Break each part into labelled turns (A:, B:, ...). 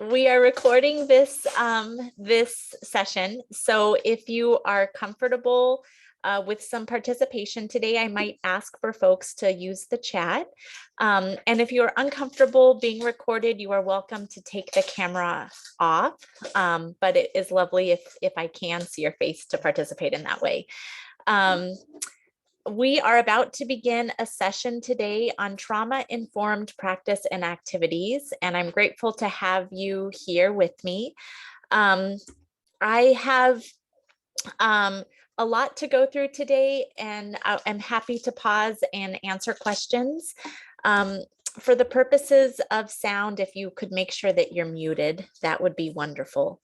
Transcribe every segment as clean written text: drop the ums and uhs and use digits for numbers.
A: We are recording this this session. So if you are comfortable with some participation today, I might ask for folks to use the chat. And if you're uncomfortable being recorded, you are welcome to take the camera off. But it is lovely if I can see your face to participate in that way. We are about to begin a session today on trauma-informed practice and activities, and I'm grateful to have you here with me. I have a lot to go through today, and I'm happy to pause and answer questions. For the purposes of sound, if you could make sure that you're muted, that would be wonderful.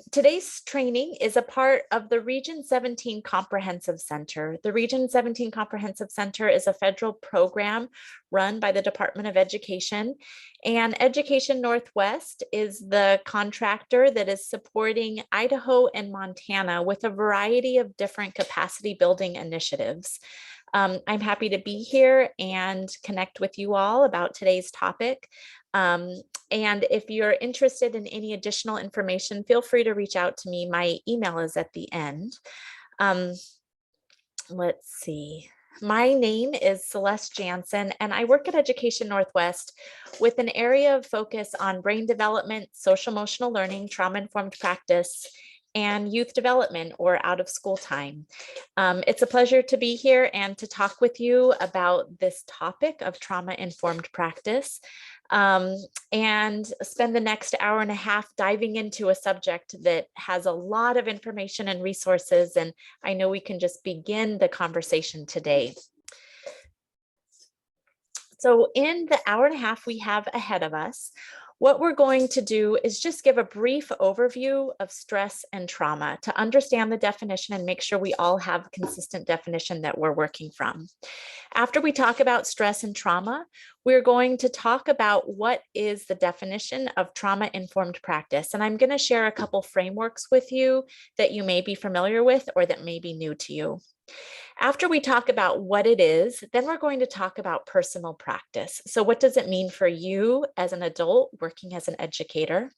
A: Today's training is a part of the Region 17 Comprehensive Center. The Region 17 Comprehensive Center is a federal program run by the Department of Education, and Education Northwest is the contractor that is supporting Idaho and Montana with a variety of different capacity building initiatives. I'm happy to be here and connect with you all about today's topic. And if you're interested in any additional information, feel free to reach out to me. My email is at the end. Let's see. My name is Celeste Jansen, and I work at Education Northwest with an area of focus on brain development, social emotional learning, trauma-informed practice, and youth development or out of school time. It's a pleasure to be here and to talk with you about this topic of trauma-informed practice. And spend the next hour and a half diving into a subject that has a lot of information and resources, and I know we can just begin the conversation today. So in the hour and a half we have ahead of us, what we're going to do is just give a brief overview of stress and trauma to understand the definition and make sure we all have a consistent definition that we're working from. After we talk about stress and trauma, we're going to talk about what is the definition of trauma-informed practice. And I'm going to share a couple frameworks with you that you may be familiar with or that may be new to you. After we talk about what it is, then we're going to talk about personal practice. So what does it mean for you as an adult working as an educator?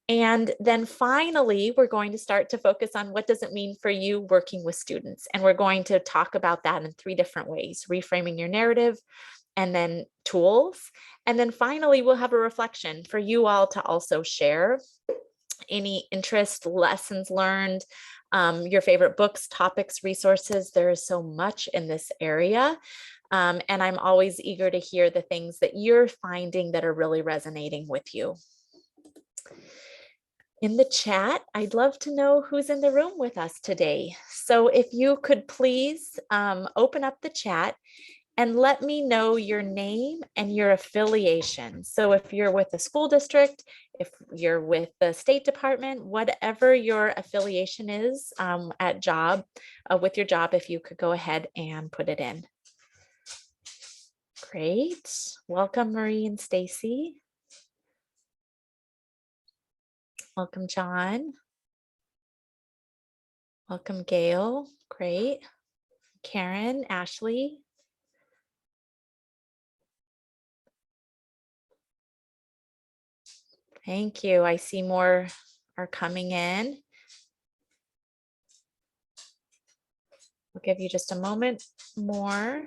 A: And then finally, we're going to start to focus on what does it mean for you working with students. And we're going to talk about that in 3 different ways: reframing your narrative, and then tools. And then finally, we'll have a reflection for you all to also share any interest, lessons learned, your favorite books, topics, resources. There is so much in this area. And I'm always eager to hear the things that you're finding that are really resonating with you. In the chat, I'd love to know who's in the room with us today. So if you could please open up the chat and let me know your name and your affiliation. So if you're with a school district, if you're with the State Department, whatever your affiliation is at job, with your job, if you could go ahead and put it in. Great. Welcome, Marie and Stacy. Welcome, John. Welcome, Gail. Great. Karen, Ashley. Thank you. I see more are coming in. I'll give you just a moment more.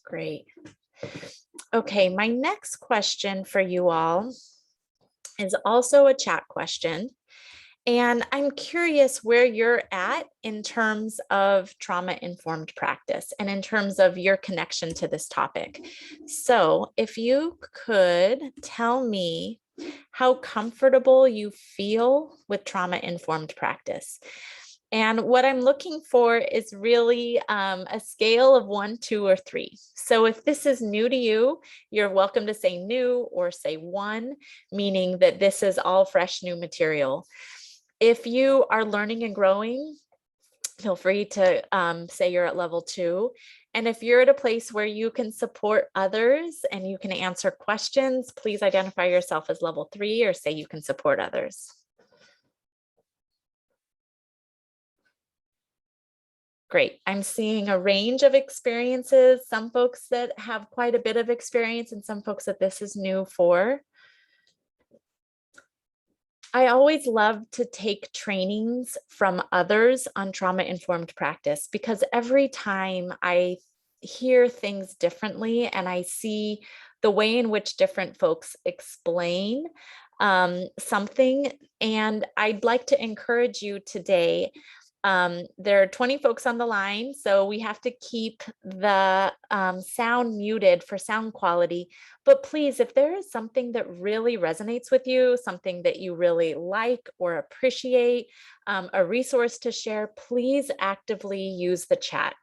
A: Great. Okay, my next question for you all is also a chat question. And I'm curious where you're at in terms of trauma-informed practice and in terms of your connection to this topic. So if you could tell me how comfortable you feel with trauma-informed practice. And what I'm looking for is really a scale of 1, 2, or 3. So if this is new to you, you're welcome to say new or say 1, meaning that this is all fresh new material. If you are learning and growing, feel free to say you're at level 2. And if you're at a place where you can support others and you can answer questions, please identify yourself as level 3 or say you can support others. Great. I'm seeing a range of experiences, some folks that have quite a bit of experience and some folks that this is new for. I always love to take trainings from others on trauma-informed practice because every time I hear things differently and I see the way in which different folks explain something, and I'd like to encourage you today. There are 20 folks on the line, so we have to keep the sound muted for sound quality. But please, if there is something that really resonates with you, something that you really like or appreciate, a resource to share, please actively use the chat.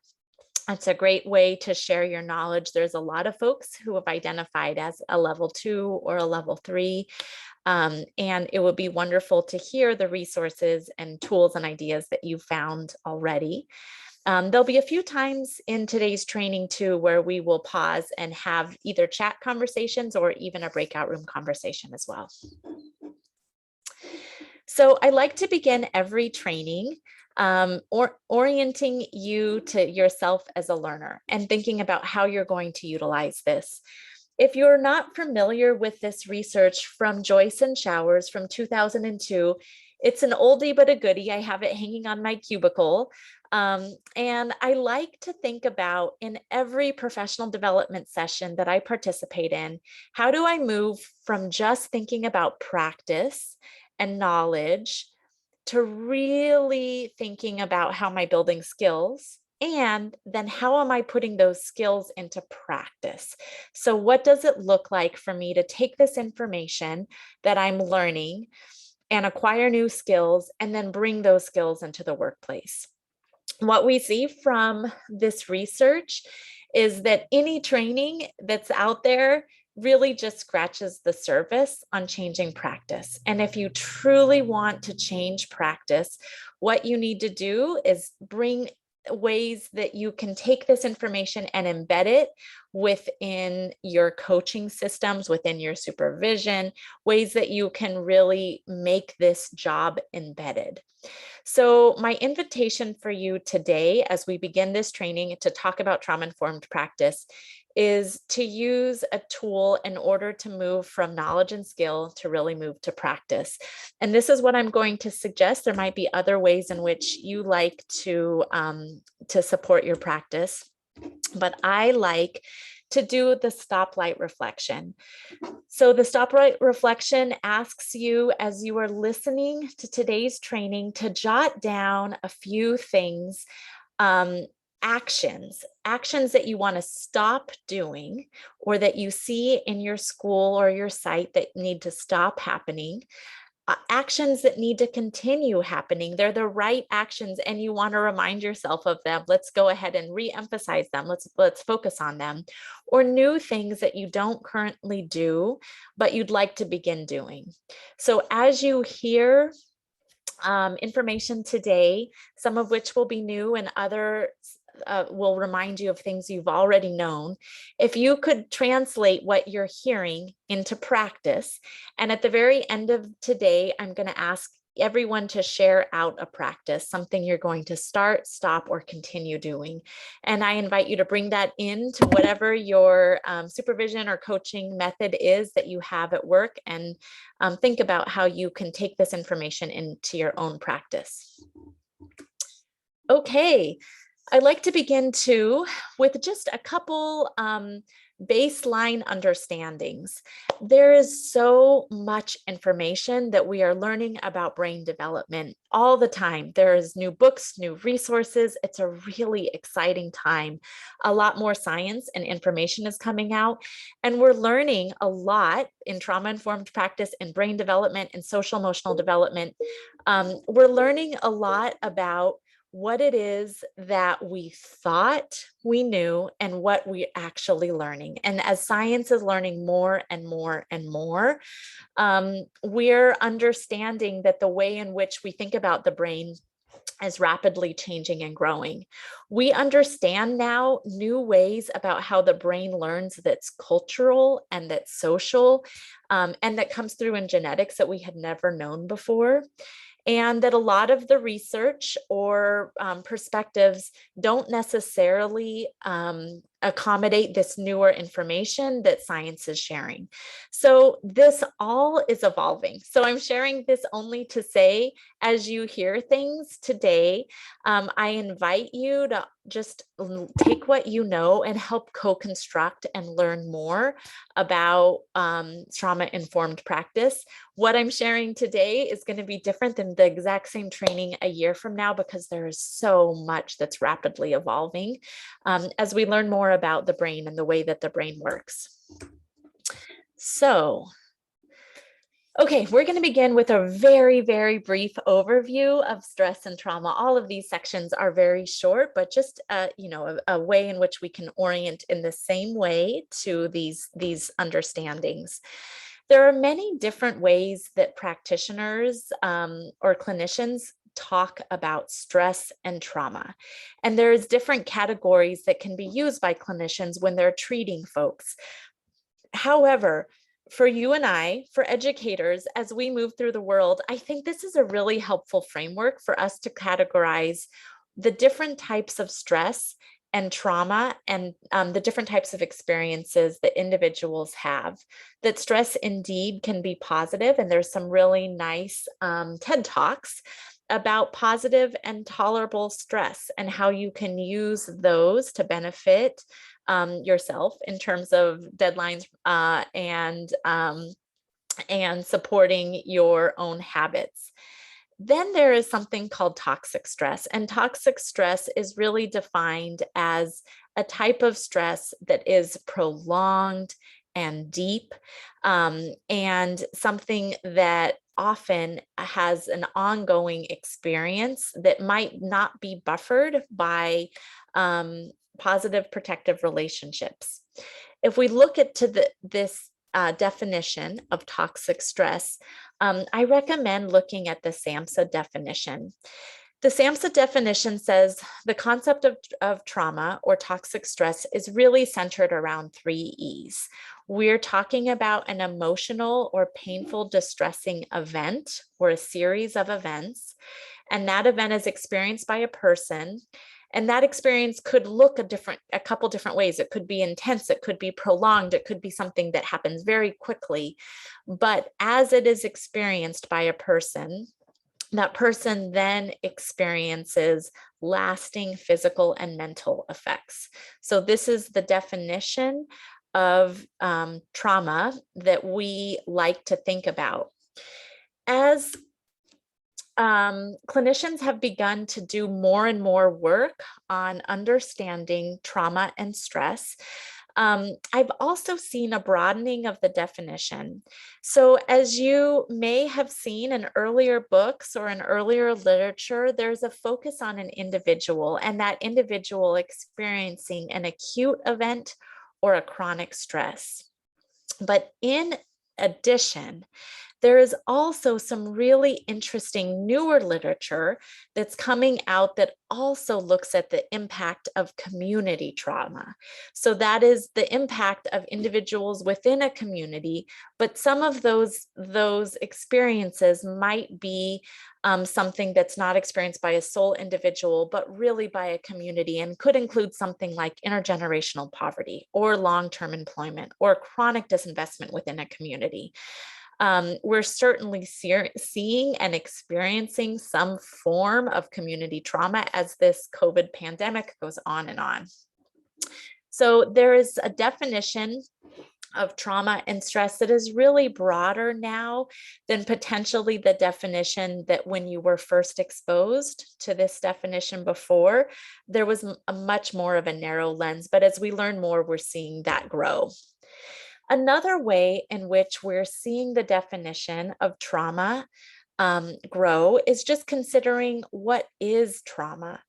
A: It's a great way to share your knowledge. There's a lot of folks who have identified as a level 2 or a level 3. And it would be wonderful to hear the resources and tools and ideas that you found already. There'll be a few times in today's training too, where we will pause and have either chat conversations or even a breakout room conversation as well. So I like to begin every training or orienting you to yourself as a learner and thinking about how you're going to utilize this. If you're not familiar with this research from Joyce and Showers from 2002, it's an oldie but a goodie. I have it hanging on my cubicle. And I like to think about in every professional development session that I participate in, how do I move from just thinking about practice and knowledge to really thinking about how am I building skills? And then how am I putting those skills into practice? So what does it look like for me to take this information that I'm learning and acquire new skills and then bring those skills into the workplace? What we see from this research is that any training that's out there really just scratches the surface on changing practice. And if you truly want to change practice, what you need to do is bring ways that you can take this information and embed it within your coaching systems, within your supervision, ways that you can really make this job embedded. So my invitation for you today, as we begin this training to talk about trauma-informed practice, is to use a tool in order to move from knowledge and skill to really move to practice. And this is what I'm going to suggest. There might be other ways in which you like to support your practice, but I like to do the stoplight reflection. So the stoplight reflection asks you, as you are listening to today's training, to jot down a few things, actions that you want to stop doing or that you see in your school or your site that need to stop happening. Actions that need to continue happening. They're the right actions and you want to remind yourself of them. Let's go ahead and re-emphasize them. Let's focus on them. Or new things that you don't currently do, but you'd like to begin doing. So as you hear information today, some of which will be new and other will remind you of things you've already known. If you could translate what you're hearing into practice, and at the very end of today, I'm going to ask everyone to share out a practice, something you're going to start, stop, or continue doing. And I invite you to bring that into whatever your supervision or coaching method is that you have at work, and think about how you can take this information into your own practice. Okay. I'd like to begin too with just a couple baseline understandings. There is so much information that we are learning about brain development all the time. There is new books, new resources. It's a really exciting time. A lot more science and information is coming out, and we're learning a lot in trauma-informed practice and brain development and social emotional development. We're learning a lot about what it is that we thought we knew and what we're actually learning. And as science is learning more and more and more, we're understanding that the way in which we think about the brain is rapidly changing and growing. We understand now new ways about how the brain learns that's cultural and that's social, and that comes through in genetics that we had never known before. and that a lot of the research or perspectives don't necessarily accommodate this newer information that science is sharing. So this all is evolving. So I'm sharing this only to say, as you hear things today, I invite you to just take what you know and help co-construct and learn more about trauma-informed practice. What I'm sharing today is going to be different than the exact same training a year from now, because there is so much that's rapidly evolving as we learn more about the brain and the way that the brain works. So, okay, we're going to begin with a very, very brief overview of stress and trauma. All of these sections are very short, but just a way in which we can orient in the same way to these understandings. There are many different ways that practitioners or clinicians talk about stress and trauma. And there's different categories that can be used by clinicians when they're treating folks. However, for you and I, for educators, as we move through the world, I think this is a really helpful framework for us to categorize the different types of stress and trauma and the different types of experiences that individuals have. That stress indeed can be positive, and there's some really nice TED Talks about positive and tolerable stress and how you can use those to benefit yourself in terms of deadlines and supporting your own habits. Then there is something called toxic stress, and toxic stress is really defined as a type of stress that is prolonged and deep, and something that often has an ongoing experience that might not be buffered by positive protective relationships. If we look at this definition of toxic stress, I recommend looking at the SAMHSA definition. The SAMHSA definition says the concept of trauma or toxic stress is really centered around 3 E's. We're talking about an emotional or painful, distressing event or a series of events, and that event is experienced by a person. And that experience could look a couple different ways. It could be intense, it could be prolonged, it could be something that happens very quickly. But as it is experienced by a person, that person then experiences lasting physical and mental effects. So this is the definition of trauma that we like to think about. As clinicians have begun to do more and more work on understanding trauma and stress, I've also seen a broadening of the definition. So as you may have seen in earlier books or in earlier literature, there's a focus on an individual and that individual experiencing an acute event or a chronic stress. But in addition, there is also some really interesting newer literature that's coming out that also looks at the impact of community trauma. So that is the impact of individuals within a community, but some of those experiences might be something that's not experienced by a sole individual, but really by a community, and could include something like intergenerational poverty or long-term employment or chronic disinvestment within a community. We're certainly seeing and experiencing some form of community trauma as this COVID pandemic goes on and on. So there is a definition of trauma and stress that is really broader now than potentially the definition that when you were first exposed to this definition before, there was a much more of a narrow lens. But as we learn more, we're seeing that grow. Another way in which we're seeing the definition of trauma grow is just considering what is trauma.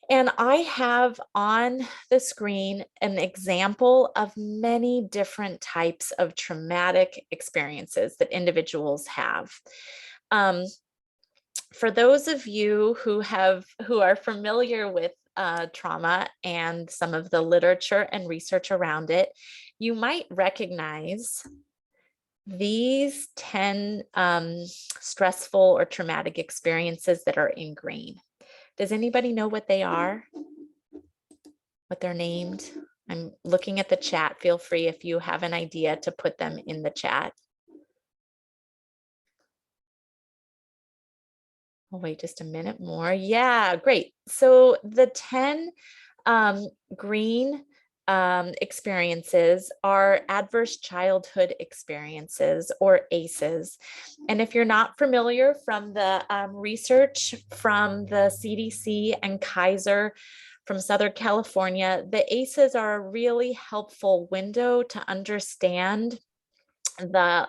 A: And I have on the screen an example of many different types of traumatic experiences that individuals have. For those of you who are familiar with trauma and some of the literature and research around it, you might recognize these 10 stressful or traumatic experiences that are in green. Does anybody know what they are? What they're named? I'm looking at the chat. Feel free if you have an idea to put them in the chat. I'll wait just a minute more. Yeah, great. So the 10 green experiences are adverse childhood experiences, or ACEs. And if you're not familiar, from the research from the CDC and Kaiser from Southern California, the ACEs are a really helpful window to understand the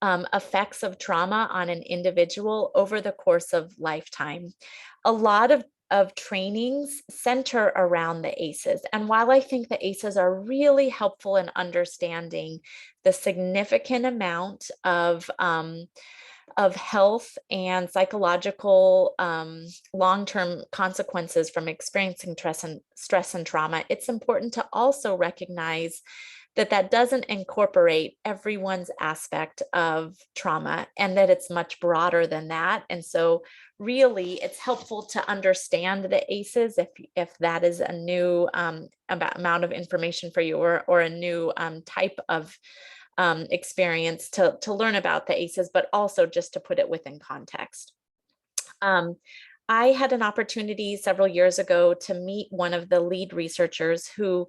A: effects of trauma on an individual over the course of lifetime. A lot of trainings center around the ACEs. And while I think the ACEs are really helpful in understanding the significant amount of health and psychological long-term consequences from experiencing stress and trauma, it's important to also recognize that that doesn't incorporate everyone's aspect of trauma, and that it's much broader than that. And so really it's helpful to understand the ACEs if that is a new amount of information for you, or a new type of experience to learn about the ACEs, but also just to put it within context. I had an opportunity several years ago to meet one of the lead researchers who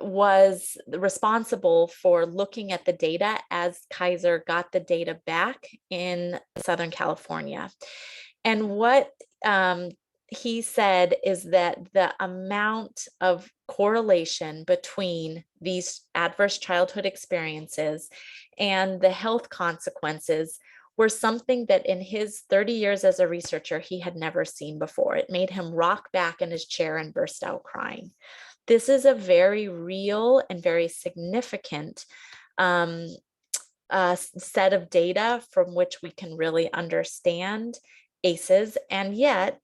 A: was responsible for looking at the data as Kaiser got the data back in Southern California. And what he said is that the amount of correlation between these adverse childhood experiences and the health consequences were something that in his 30 years as a researcher, he had never seen before. It made him rock back in his chair and burst out crying. This is a very real and very significant set of data from which we can really understand ACEs, and yet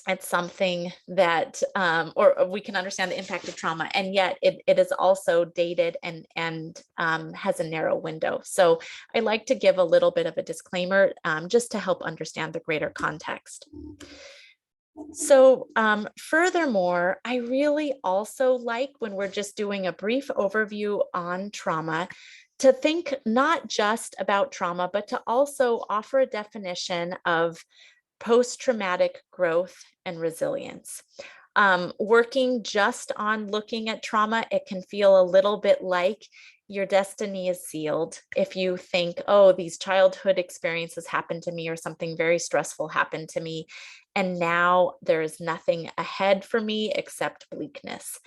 A: it's something that, or we can understand the impact of trauma, and yet it is also dated and has a narrow window. So I like to give a little bit of a disclaimer just to help understand the greater context. So furthermore, I really also like, when we're just doing a brief overview on trauma, to think not just about trauma, but to also offer a definition of post-traumatic growth and resilience. Working just on looking at trauma, it can feel a little bit like your destiny is sealed. If you think, oh, these childhood experiences happened to me, or something very stressful happened to me, and now there is nothing ahead for me except bleakness.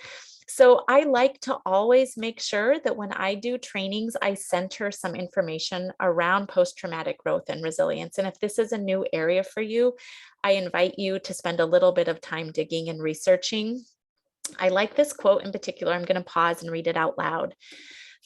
A: So I like to always make sure that when I do trainings, I center some information around post-traumatic growth and resilience. And if this is a new area for you, I invite you to spend a little bit of time digging and researching. I like this quote in particular. I'm going to pause and read it out loud.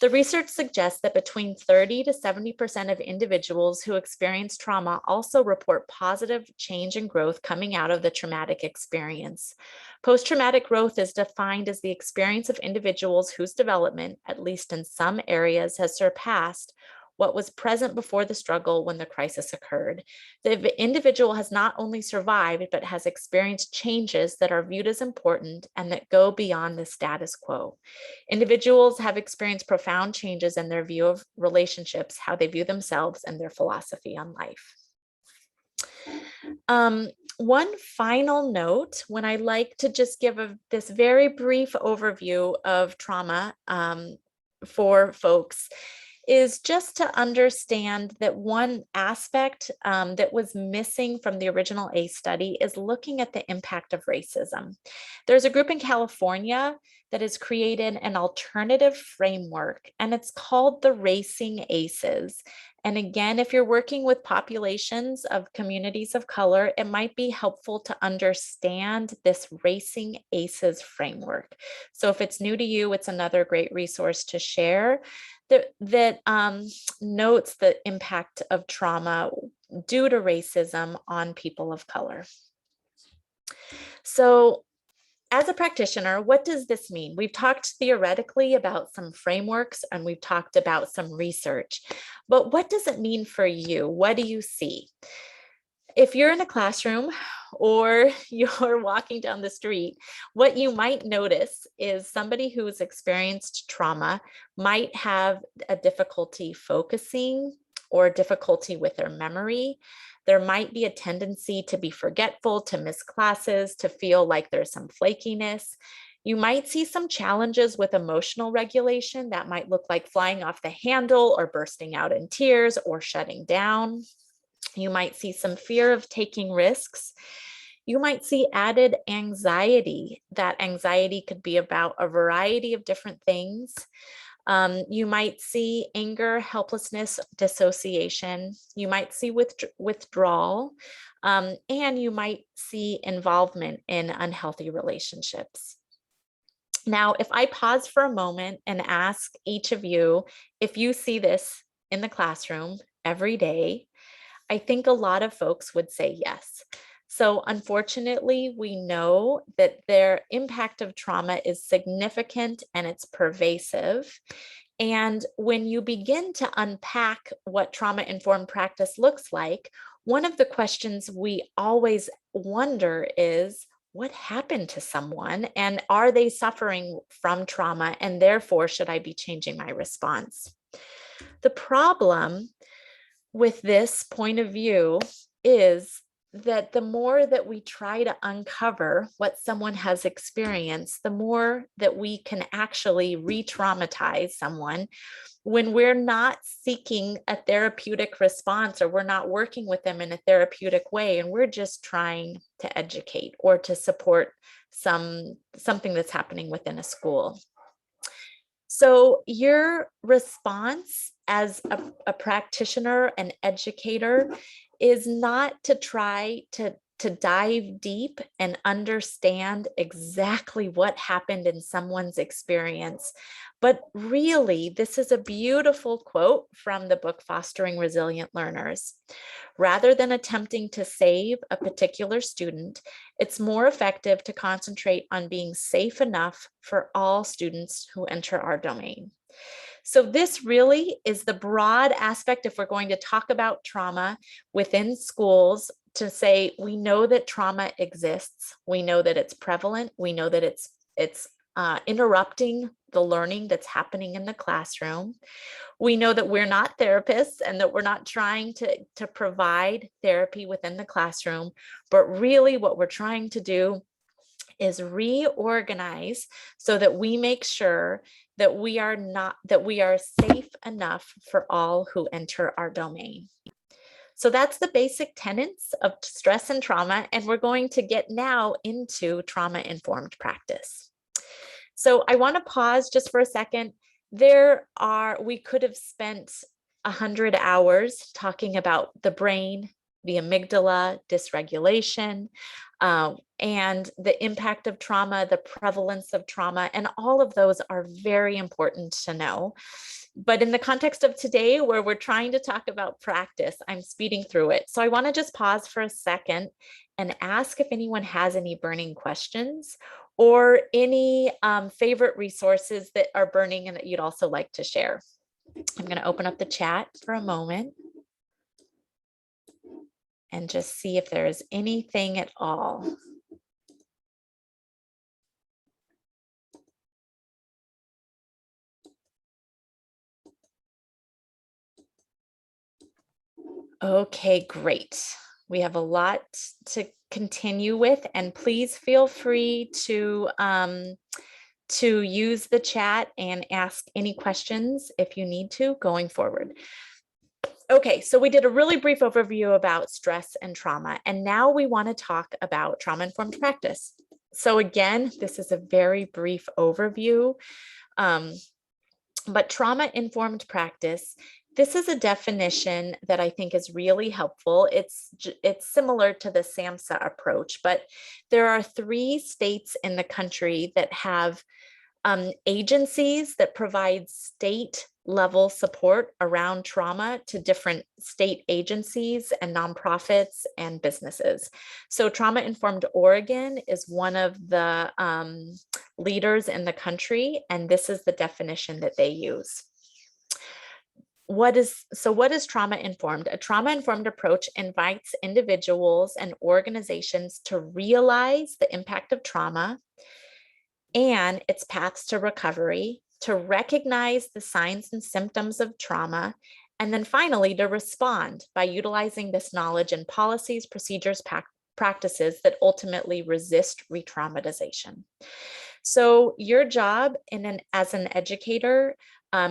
A: The research suggests that between 30 to 70% of individuals who experience trauma also report positive change and growth coming out of the traumatic experience. Post-traumatic growth is defined as the experience of individuals whose development, at least in some areas, has surpassed what was present before the struggle when the crisis occurred. The individual has not only survived, but has experienced changes that are viewed as important and that go beyond the status quo. Individuals have experienced profound changes in their view of relationships, how they view themselves, and their philosophy on life. One final note, when I like to just give this very brief overview of trauma for folks, is just to understand that one aspect that was missing from the original ACE study is looking at the impact of racism. There's a group in California that has created an alternative framework, and it's called the Racing ACEs. And again, if you're working with populations of communities of color, it might be helpful to understand this Racing ACEs framework. So if it's new to you, it's another great resource to share that notes the impact of trauma due to racism on people of color. So as a practitioner, what does this mean? We've talked theoretically about some frameworks and we've talked about some research, but what does it mean for you? What do you see? If you're in a classroom or you're walking down the street, what you might notice is somebody who's experienced trauma might have a difficulty focusing or difficulty with their memory. There might be a tendency to be forgetful, to miss classes, to feel like there's some flakiness. You might see some challenges with emotional regulation that might look like flying off the handle or bursting out in tears or shutting down. You might see some fear of taking risks. You might see added anxiety. That anxiety could be about a variety of different things. You might see anger, helplessness, dissociation. You might see withdrawal, and you might see involvement in unhealthy relationships. Now, if I pause for a moment and ask each of you if you see this in the classroom every day, I think a lot of folks would say yes. So unfortunately, we know that their impact of trauma is significant and it's pervasive. And when you begin to unpack what trauma-informed practice looks like, one of the questions we always wonder is, what happened to someone? And are they suffering from trauma? And therefore, should I be changing my response? The problem with this point of view is that the more that we try to uncover what someone has experienced, the more that we can actually re-traumatize someone when we're not seeking a therapeutic response or we're not working with them in a therapeutic way, and we're just trying to educate or to support something that's happening within a school. So your response as a practitioner, an educator, is not to try to dive deep and understand exactly what happened in someone's experience. But really, this is a beautiful quote from the book Fostering Resilient Learners. Rather than attempting to save a particular student, it's more effective to concentrate on being safe enough for all students who enter our domain. So this really is the broad aspect, if we're going to talk about trauma within schools, to say we know that trauma exists, we know that it's prevalent, we know that it's interrupting the learning that's happening in the classroom. We know that we're not therapists and that we're not trying to provide therapy within the classroom, but really what we're trying to do is reorganize so that we make sure that we are safe enough for all who enter our domain. So that's the basic tenets of stress and trauma, and we're going to get now into trauma-informed practice. So I want to pause just for a second. We could have spent 100 hours talking about the brain, the amygdala, dysregulation, and the impact of trauma, the prevalence of trauma, and all of those are very important to know. But in the context of today, where we're trying to talk about practice, I'm speeding through it. So I want to just pause for a second and ask if anyone has any burning questions or any favorite resources that are burning and that you'd also like to share. I'm going to open up the chat for a moment and just see if there is anything at all. Okay, great. We have a lot to continue with, and please feel free to use the chat and ask any questions if you need to going forward. Okay, so we did a really brief overview about stress and trauma, and now we want to talk about trauma-informed practice. So again, this is a very brief overview, but trauma-informed practice, this is a definition that I think is really helpful. It's similar to the SAMHSA approach, but there are 3 states in the country that have agencies that provide state level support around trauma to different state agencies and nonprofits and businesses. So Trauma Informed Oregon is one of the leaders in the country, and this is the definition that they use. What is trauma informed? A trauma informed approach invites individuals and organizations to realize the impact of trauma and its paths to recovery, to recognize the signs and symptoms of trauma, and then finally to respond by utilizing this knowledge in policies, procedures, practices that ultimately resist re-traumatization. So your job as an educator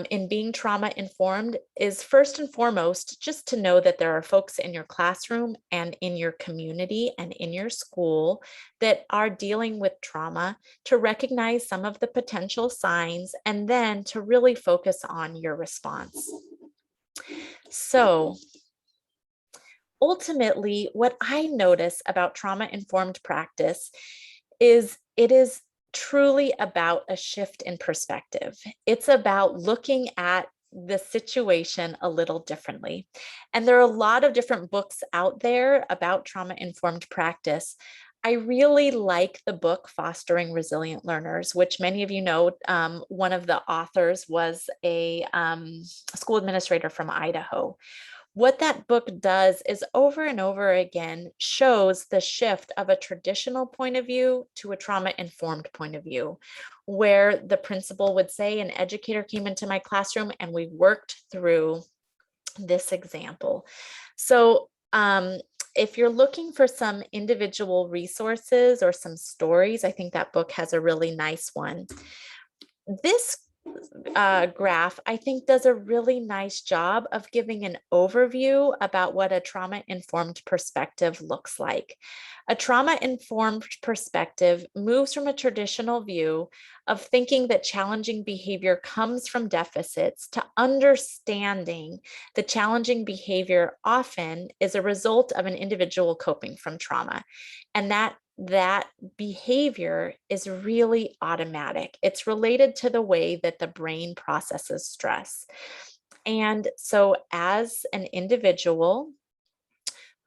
A: in being trauma informed is first and foremost just to know that there are folks in your classroom and in your community and in your school that are dealing with trauma, to recognize some of the potential signs and then to really focus on your response. So ultimately, what I notice about trauma-informed practice is it is truly about a shift in perspective. It's about looking at the situation a little differently. And there are a lot of different books out there about trauma-informed practice. I really like the book Fostering Resilient Learners, which many of you know, one of the authors was a school administrator from Idaho. What that book does is over and over again shows the shift of a traditional point of view to a trauma-informed point of view, where the principal would say, an educator came into my classroom and we worked through this example. So if you're looking for some individual resources or some stories, I think that book has a really nice one. This graph, I think, does a really nice job of giving an overview about what a trauma-informed perspective looks like. A trauma-informed perspective moves from a traditional view of thinking that challenging behavior comes from deficits to understanding the challenging behavior often is a result of an individual coping from trauma, and that behavior is really automatic. It's related to the way that the brain processes stress. And so as an individual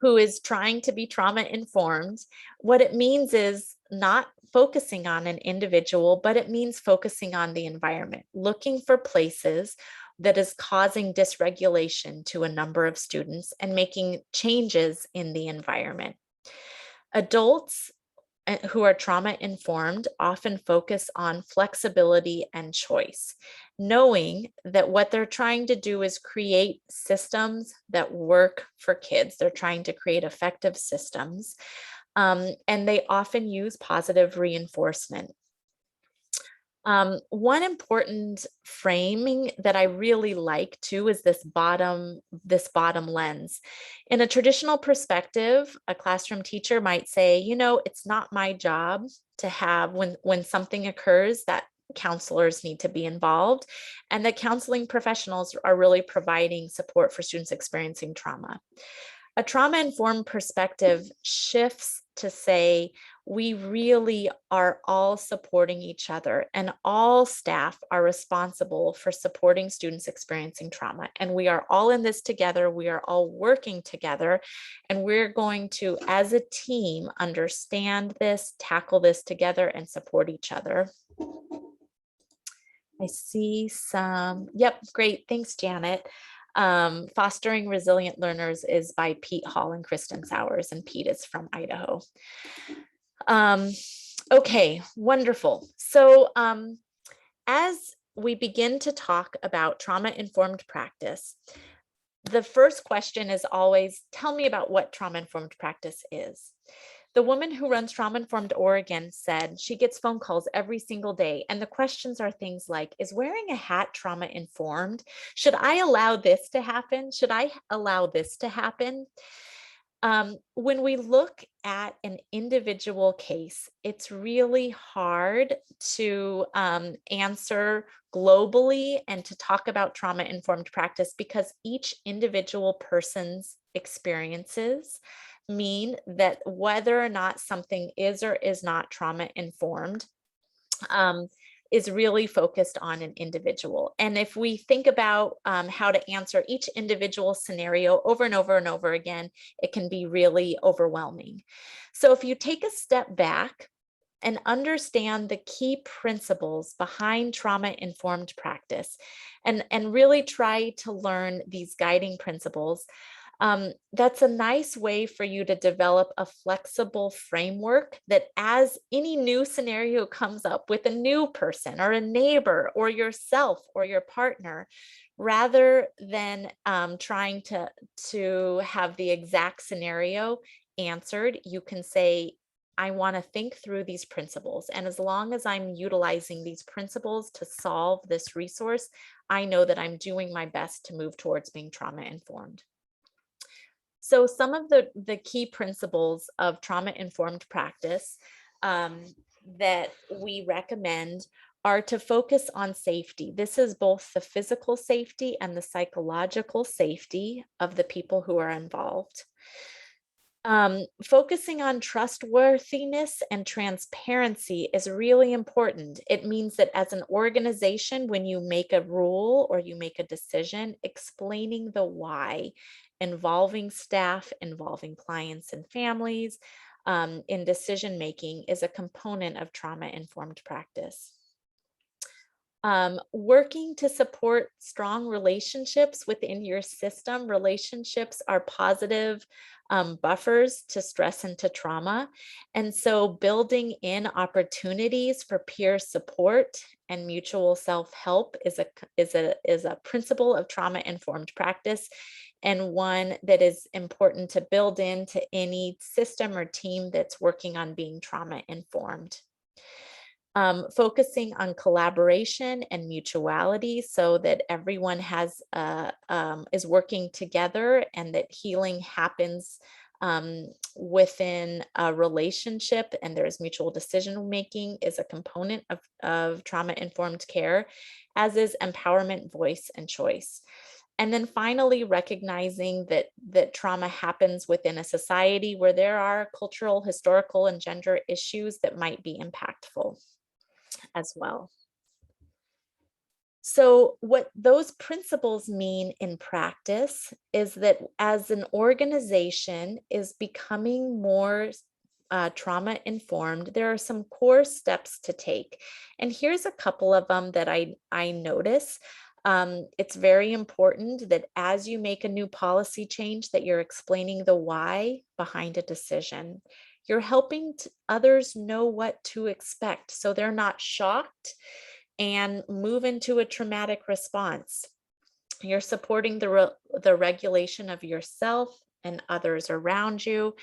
A: who is trying to be trauma informed, what it means is not focusing on an individual, but it means focusing on the environment, looking for places that is causing dysregulation to a number of students and making changes in the environment. Adults who are trauma informed often focus on flexibility and choice, knowing that what they're trying to do is create systems that work for kids. They're trying to create effective systems, and they often use positive reinforcement. One important framing that I really like too is this bottom lens. In a traditional perspective, a classroom teacher might say, you know, it's not my job to have, when something occurs, that counselors need to be involved, and that counseling professionals are really providing support for students experiencing trauma. A trauma-informed perspective shifts to say, we really are all supporting each other, and all staff are responsible for supporting students experiencing trauma. And we are all in this together. We are all working together, and we're going to, as a team, understand this, tackle this together, and support each other. I see some, yep, great. Thanks, Janet. Fostering Resilient Learners is by Pete Hall and Kristen Sowers, and Pete is from Idaho. Okay, wonderful. So as we begin to talk about trauma-informed practice, the first question is always, tell me about what trauma-informed practice is. The woman who runs Trauma Informed Oregon said she gets phone calls every single day. And the questions are things like, is wearing a hat trauma informed? Should I allow this to happen? Should I allow this to happen? When we look at an individual case, it's really hard to answer globally and to talk about trauma-informed practice because each individual person's experiences mean that whether or not something is or is not trauma-informed, is really focused on an individual. And if we think about how to answer each individual scenario over and over and over again, it can be really overwhelming. So if you take a step back and understand the key principles behind trauma-informed practice and really try to learn these guiding principles, that's a nice way for you to develop a flexible framework that as any new scenario comes up with a new person or a neighbor or yourself or your partner, rather than trying to have the exact scenario answered, you can say, I want to think through these principles. And as long as I'm utilizing these principles to solve this resource, I know that I'm doing my best to move towards being trauma informed. So some of the key principles of trauma-informed practice that we recommend are to focus on safety. This is both the physical safety and the psychological safety of the people who are involved. Focusing on trustworthiness and transparency is really important. It means that as an organization, when you make a rule or you make a decision, explaining the why, involving staff, involving clients and families in decision making is a component of trauma-informed practice. Working to support strong relationships within your system. Relationships are positive buffers to stress and to trauma. And so building in opportunities for peer support and mutual self-help is a principle of trauma-informed practice, and one that is important to build into any system or team that's working on being trauma-informed. Focusing on collaboration and mutuality so that everyone has is working together and that healing happens within a relationship and there's mutual decision making is a component of trauma-informed care, as is empowerment, voice, and choice. And then finally, recognizing that trauma happens within a society where there are cultural, historical, and gender issues that might be impactful as well. So what those principles mean in practice is that as an organization is becoming more trauma informed, there are some core steps to take. And here's a couple of them that I notice. It's very important that as you make a new policy change that you're explaining the why behind a decision. You're helping others know what to expect so they're not shocked and move into a traumatic response. You're supporting the regulation of yourself and others around you.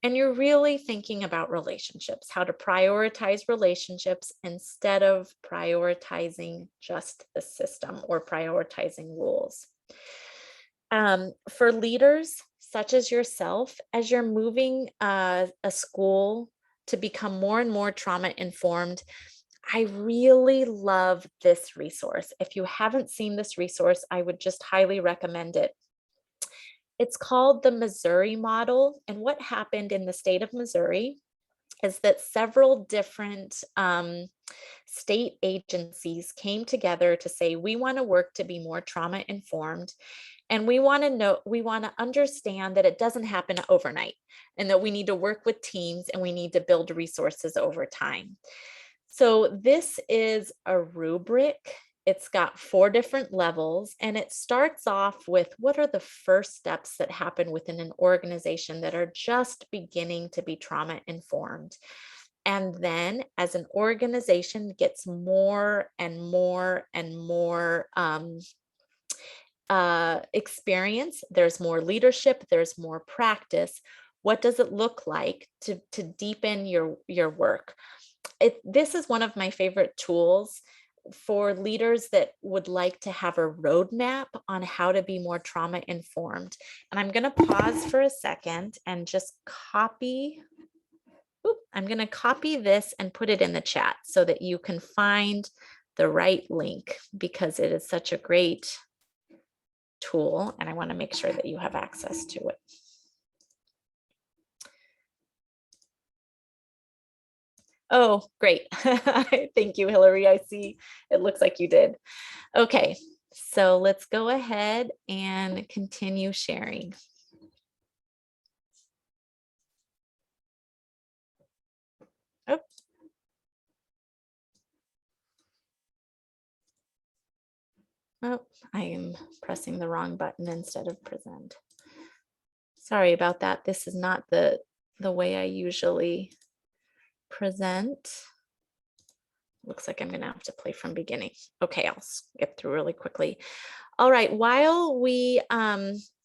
A: And you're really thinking about relationships, how to prioritize relationships instead of prioritizing just the system or prioritizing rules. For leaders such as yourself, as you're moving a school to become more and more trauma informed, I really love this resource. If you haven't seen this resource, I would just highly recommend it. It's called the Missouri model. And what happened in the state of Missouri is that several different state agencies came together to say, we want to work to be more trauma informed. And we want to understand that it doesn't happen overnight and that we need to work with teams and we need to build resources over time. So this is a rubric. It's got 4 different levels, and it starts off with what are the first steps that happen within an organization that are just beginning to be trauma informed. And then as an organization gets more and more and more experience, there's more leadership, there's more practice. What does it look like to deepen your work? This is one of my favorite tools for leaders that would like to have a roadmap on how to be more trauma informed. And I'm going to pause for a second and just copy. I'm going to copy this and put it in the chat so that you can find the right link, because it is such a great tool and I want to make sure that you have access to it. Oh, great. Thank you, Hillary. I see it looks like you did. Okay, so let's go ahead and continue sharing. Oh, oh, I am pressing the wrong button instead of present. Sorry about that. This is not the way I usually present. Looks like I'm going to have to play from beginning. Okay, I'll skip through really quickly. All right, while we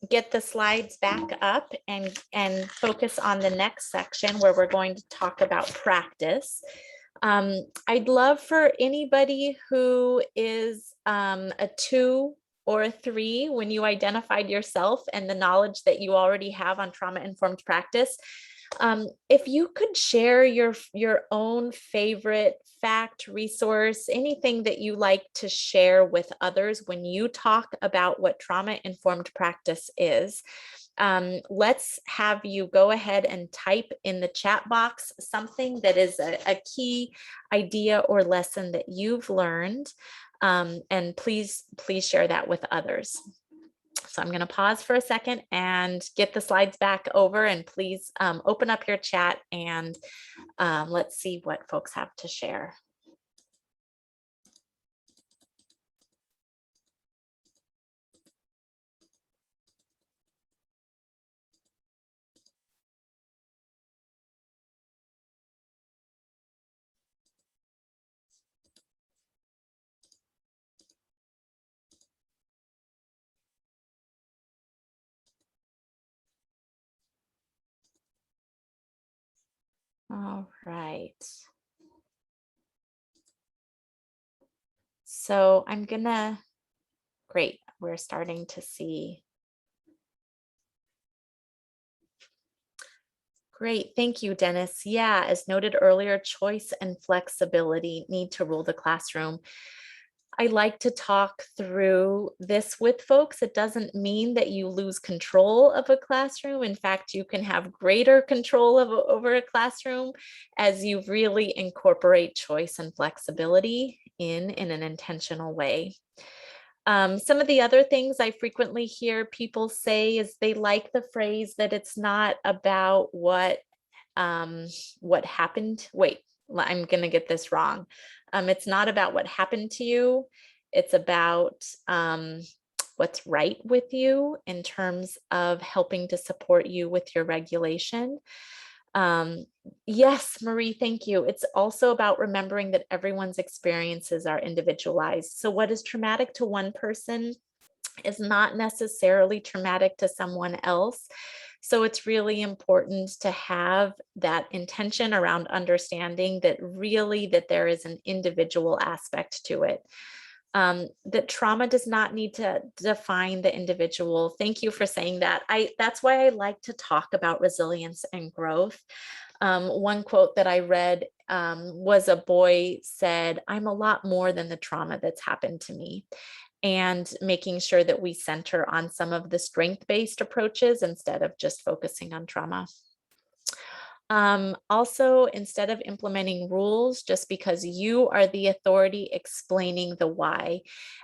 A: get the slides back up and focus on the next section where we're going to talk about practice, I'd love for anybody who is a 2 or a 3 when you identified yourself and the knowledge that you already have on trauma-informed practice. If you could share your own favorite fact, resource, anything that you like to share with others when you talk about what trauma-informed practice is. Let's have you go ahead and type in the chat box something that is a key idea or lesson that you've learned. And please share that with others. So I'm going to pause for a second and get the slides back over, and please open up your chat and let's see what folks have to share. All right. So I'm gonna, great, we're starting to see. Great, thank you, Dennis. Yeah, as noted earlier, choice and flexibility need to rule the classroom. I like to talk through this with folks. It doesn't mean that you lose control of a classroom. In fact, you can have greater control over a classroom as you really incorporate choice and flexibility in an intentional way. Some of the other things I frequently hear people say is they like the phrase that it's not about what happened. Wait, I'm going to get this wrong. It's not about what happened to you. It's about what's right with you in terms of helping to support you with your regulation. Yes, Marie, thank you. It's also about remembering that everyone's experiences are individualized. So what is traumatic to one person is not necessarily traumatic to someone else. So it's really important to have that intention around understanding that really that there is an individual aspect to it. That trauma does not need to define the individual. Thank you for saying that. That's why I like to talk about resilience and growth. One quote that I read was a boy said, "I'm a lot more than the trauma that's happened to me." And making sure that we center on some of the strength-based approaches instead of just focusing on trauma. Also, instead of implementing rules just because you are the authority explaining the why.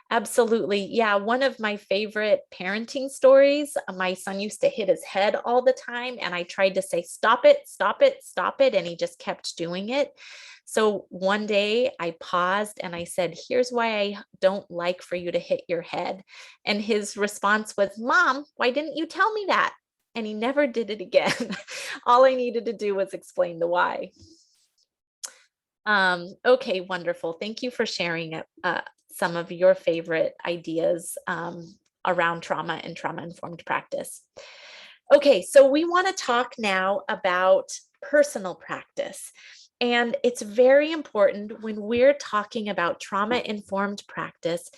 A: Absolutely. Yeah, one of my favorite parenting stories, my son used to hit his head all the time, and I tried to say, stop it, stop it, stop it, and he just kept doing it. So one day I paused and I said, here's why I don't like for you to hit your head. And his response was, Mom, why didn't you tell me that? And he never did it again. All I needed to do was explain the why. Okay, wonderful. Thank you for sharing some of your favorite ideas around trauma and trauma-informed practice. Okay, so we want to talk now about personal practice. And it's very important when we're talking about trauma-informed practice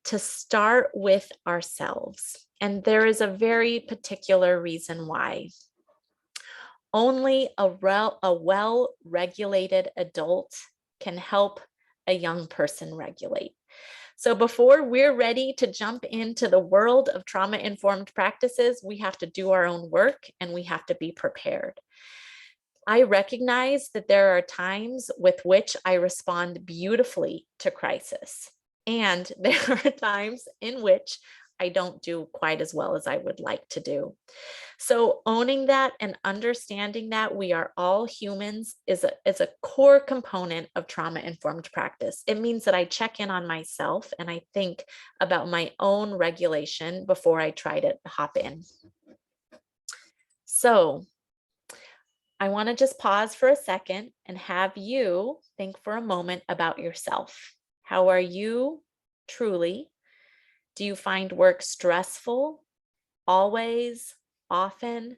A: to start with ourselves. And there is a very particular reason why. Only a well-regulated adult can help a young person regulate. So before we're ready to jump into the world of trauma-informed practices, we have to do our own work and we have to be prepared. I recognize that there are times with which I respond beautifully to crisis, and there are times in which I don't do quite as well as I would like to do. So owning that and understanding that we are all humans is a core component of trauma-informed practice. It means that I check in on myself and I think about my own regulation before I try to hop in. So I want to just pause for a second and have you think for a moment about yourself. How are you truly? Do you find work stressful? Always? Often?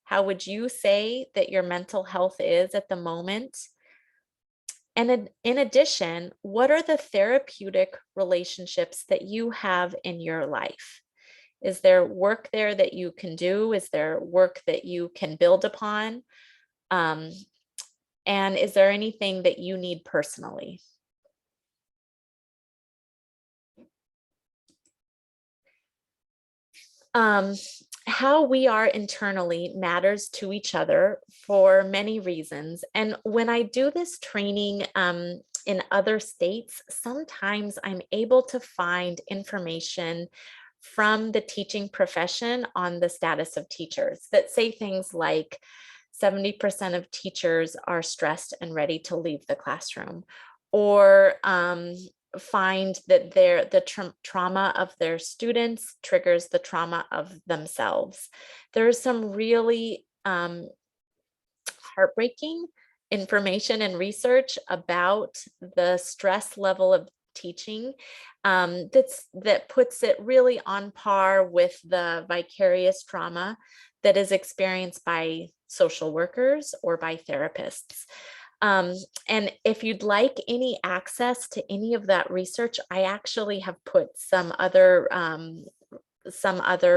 A: How would you say that your mental health is at the moment? And in addition, what are the therapeutic relationships that you have in your life? Is there work there that you can do? Is there work that you can build upon? Um, and is there anything that you need personally? Um, how we are internally matters to each other for many reasons. And when I do this training in other states, sometimes I'm able to find information from the teaching profession on the status of teachers that say things like 70% of teachers are stressed and ready to leave the classroom, or find that the trauma of their students triggers the trauma of themselves. There's some really heartbreaking information and research about the stress level of teaching that puts it really on par with the vicarious trauma that is experienced by social workers or by therapists. Um, and if you'd like any access to any of that research, I actually have put some other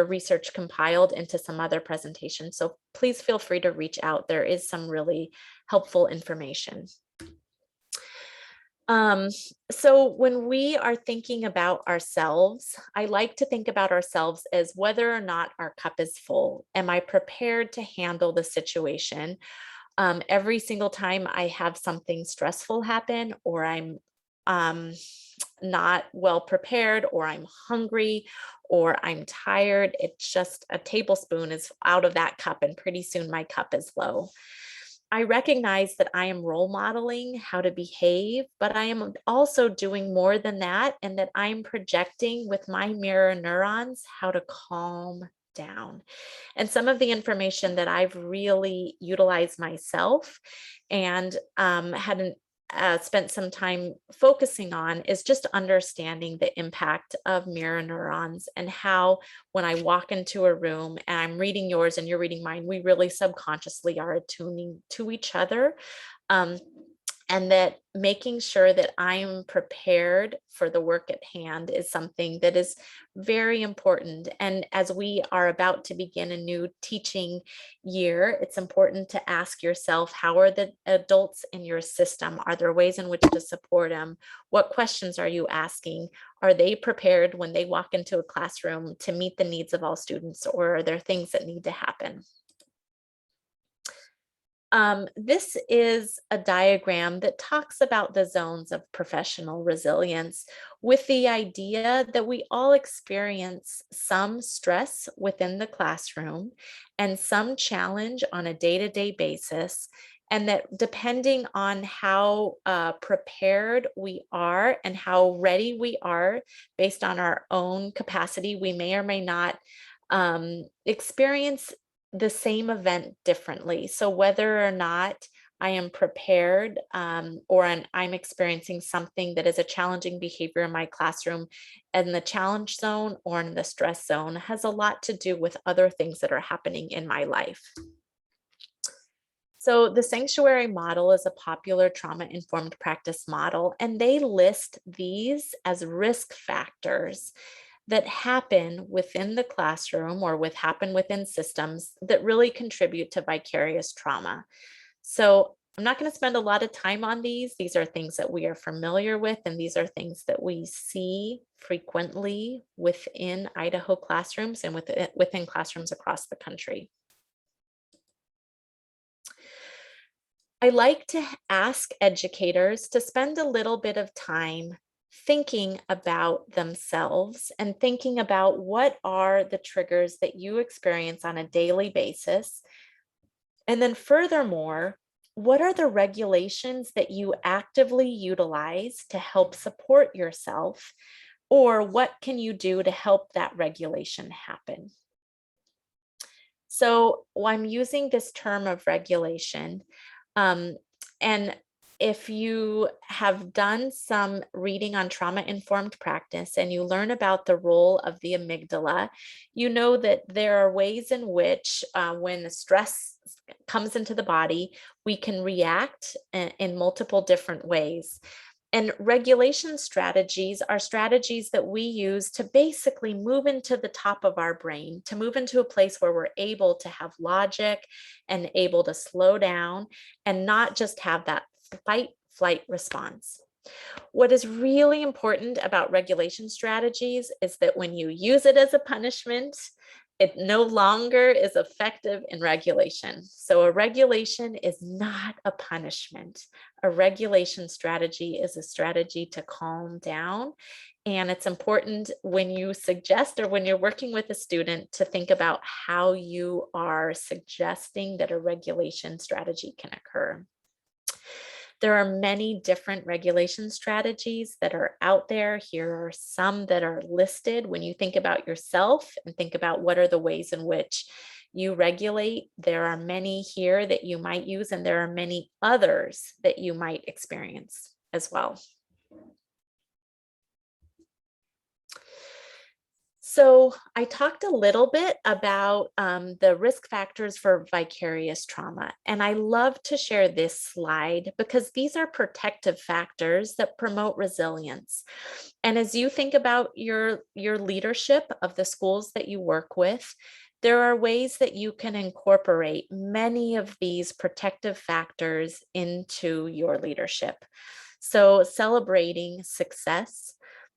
A: research compiled into some other presentations. So please feel free to reach out. There is some really helpful information. So when we are thinking about ourselves, I like to think about ourselves as whether or not our cup is full. Am I prepared to handle the situation? Every single time I have something stressful happen, or I'm not well prepared, or I'm hungry, or I'm tired, it's just a tablespoon is out of that cup, and pretty soon my cup is low. I recognize that I am role modeling how to behave, but I am also doing more than that, and that I'm projecting with my mirror neurons how to calm down. And some of the information that I've really utilized myself and spent some time focusing on is just understanding the impact of mirror neurons, and how when I walk into a room and I'm reading yours and you're reading mine, we really subconsciously are attuning to each other. Um, and that making sure that I'm prepared for the work at hand is something that is very important. And as we are about to begin a new teaching year, it's important to ask yourself, how are the adults in your system? Are there ways in which to support them? What questions are you asking? Are they prepared when they walk into a classroom to meet the needs of all students, or are there things that need to happen? This is a diagram that talks about the zones of professional resilience, with the idea that we all experience some stress within the classroom and some challenge on a day-to-day basis. And that depending on how prepared we are and how ready we are based on our own capacity, we may or may not experience the same event differently. So whether or not I am prepared, or I'm experiencing something that is a challenging behavior in my classroom in the challenge zone or in the stress zone, has a lot to do with other things that are happening in my life. So the sanctuary model is a popular trauma-informed practice model, and they list these as risk factors that happen within the classroom or happen within systems that really contribute to vicarious trauma. So I'm not going to spend a lot of time on these. These are things that we are familiar with, and these are things that we see frequently within Idaho classrooms and within classrooms across the country. I like to ask educators to spend a little bit of time thinking about themselves and thinking about what are the triggers that you experience on a daily basis. And then furthermore, what are the regulations that you actively utilize to help support yourself? Or what can you do to help that regulation happen? So I'm using this term of regulation. Um, and if you have done some reading on trauma informed practice and you learn about the role of the amygdala, you know that there are ways in which, when the stress comes into the body, we can react in multiple different ways. And regulation strategies are strategies that we use to basically move into the top of our brain, to move into a place where we're able to have logic and able to slow down and not just have that fight flight response. What is really important about regulation strategies is that when you use it as a punishment, it no longer is effective in regulation. So a regulation is not a punishment. A regulation strategy is a strategy to calm down. And it's important when you suggest or when you're working with a student to think about how you are suggesting that a regulation strategy can occur. There are many different regulation strategies that are out there. Here are some that are listed. When you think about yourself and think about what are the ways in which you regulate, there are many here that you might use, and there are many others that you might experience as well. So I talked a little bit about the risk factors for vicarious trauma, and I love to share this slide because these are protective factors that promote resilience. And as you think about your leadership of the schools that you work with, there are ways that you can incorporate many of these protective factors into your leadership. So celebrating success,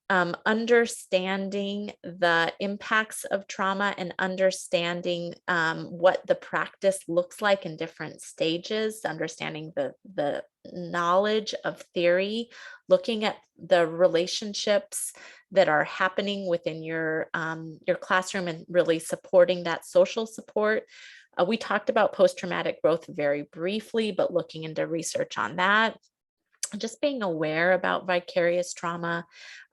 A: understanding the impacts of trauma and understanding what the practice looks like in different stages, understanding the knowledge of theory, looking at the relationships that are happening within your classroom and really supporting that social support. We talked about post-traumatic growth very briefly, but looking into research on that, just being aware about vicarious trauma,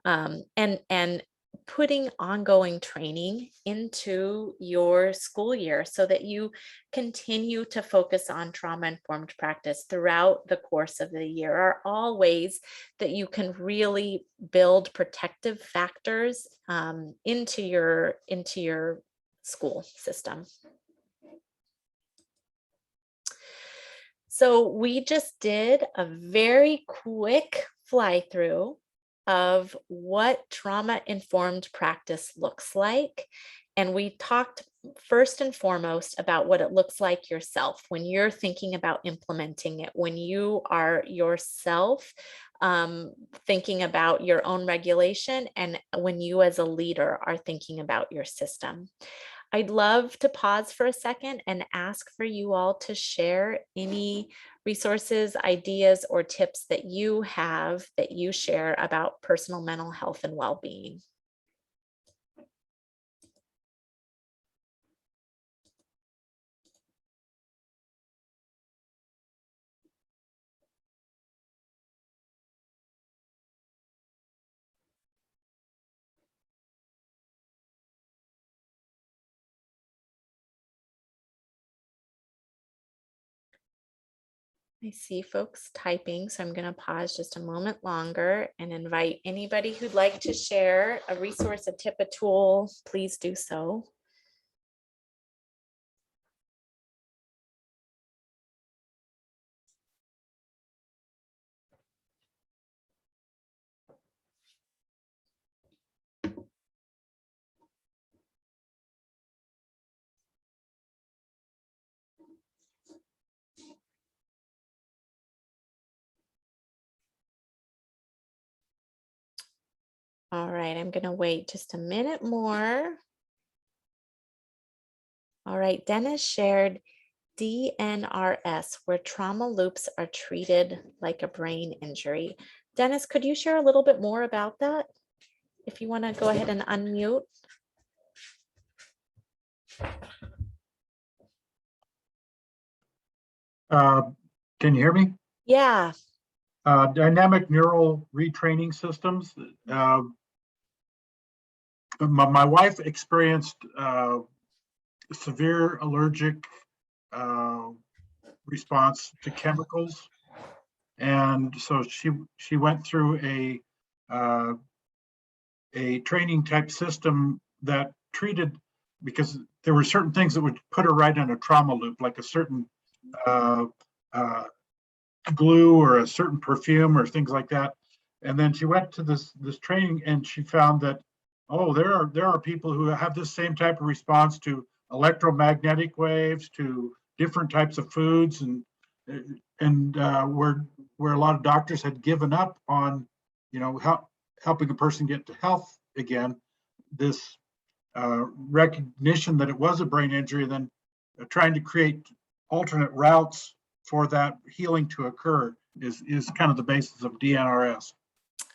A: and putting ongoing training into your school year so that you continue to focus on trauma-informed practice throughout the course of the year are all ways that you can really build protective factors into your school system. So we just did a very quick fly through of what trauma-informed practice looks like. And we talked first and foremost about what it looks like yourself when you're thinking about implementing it, when you are yourself thinking about your own regulation, and when you as a leader are thinking about your system. I'd love to pause for a second and ask for you all to share any resources, ideas, or tips that you have that you share about personal mental health and well-being. I see folks typing, so I'm going to pause just a moment longer and invite anybody who'd like to share a resource, a tip, a tool, please do so. All right, I'm going to wait just a minute more. All right, Dennis shared DNRS, where trauma loops are treated like a brain injury. Dennis, could you share a little bit more about that? If you want to go ahead and unmute.
B: Can you hear me?
A: Yeah.
B: Dynamic neural retraining systems. My wife experienced severe allergic response to chemicals, and so she went through a training type system that treated, because there were certain things that would put her right in a trauma loop, like a certain uh, uh, glue or a certain perfume or things like that. And then she went to this training, and she found that, oh, there are people who have this same type of response to electromagnetic waves, to different types of foods, and where a lot of doctors had given up on, helping a person get to health again. This recognition that it was a brain injury, and then trying to create alternate routes for that healing to occur is kind of the basis of DNRS.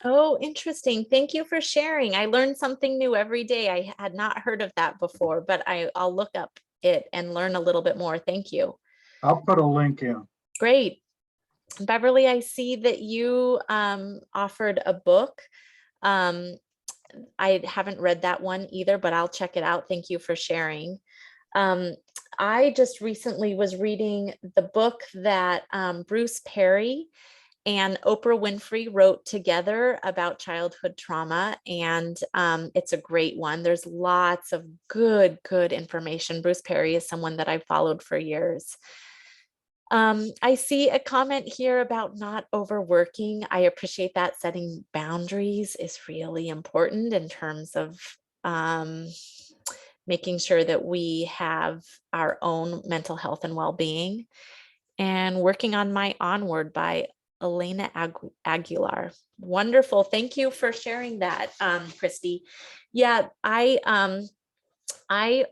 A: Oh, interesting. Thank you for sharing. I learn something new every day. I had not heard of that before, but I'll look up it and learn a little bit more. Thank you.
B: I'll put a link in.
A: Great. Beverly, I see that you offered a book. I haven't read that one either, but I'll check it out. Thank you for sharing. I just recently was reading the book that Bruce Perry and Oprah Winfrey wrote together about childhood trauma, and it's a great one. There's lots of good information. Bruce Perry is someone that I've followed for years. I see a comment here about not overworking. I appreciate that. Setting boundaries is really important in terms of making sure that we have our own mental health and well-being. And Working on My Onward by Elena Aguilar. Wonderful. Thank you for sharing that, Christy. Yeah, I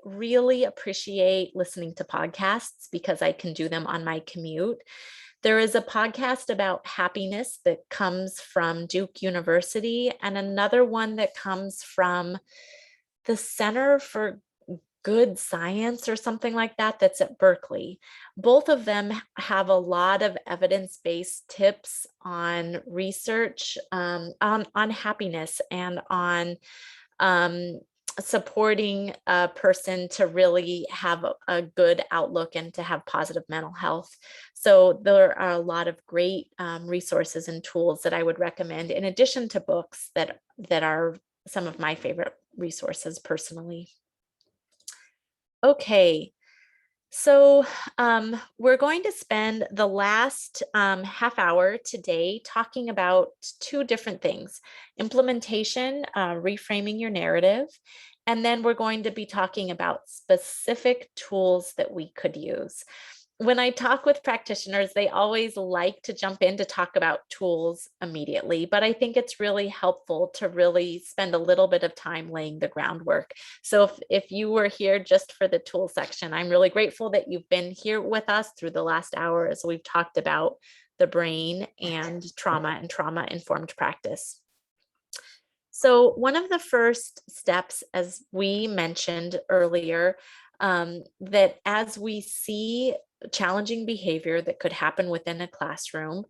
A: really appreciate listening to podcasts because I can do them on my commute. There is a podcast about happiness that comes from Duke University, and another one that comes from the Center for Good Science or something like that, that's at Berkeley. Both of them have a lot of evidence-based tips on research on happiness and on supporting a person to really have a good outlook and to have positive mental health. So there are a lot of great resources and tools that I would recommend, in addition to books that are some of my favorite resources personally. Okay, so we're going to spend the last half hour today talking about two different things: implementation, reframing your narrative, and then we're going to be talking about specific tools that we could use. When I talk with practitioners, they always like to jump in to talk about tools immediately, but I think it's really helpful to really spend a little bit of time laying the groundwork. So if you were here just for the tool section, I'm really grateful that you've been here with us through the last hour as we've talked about the brain and trauma-informed practice. So one of the first steps, as we mentioned earlier, that as we see challenging behavior that could happen within a classroom,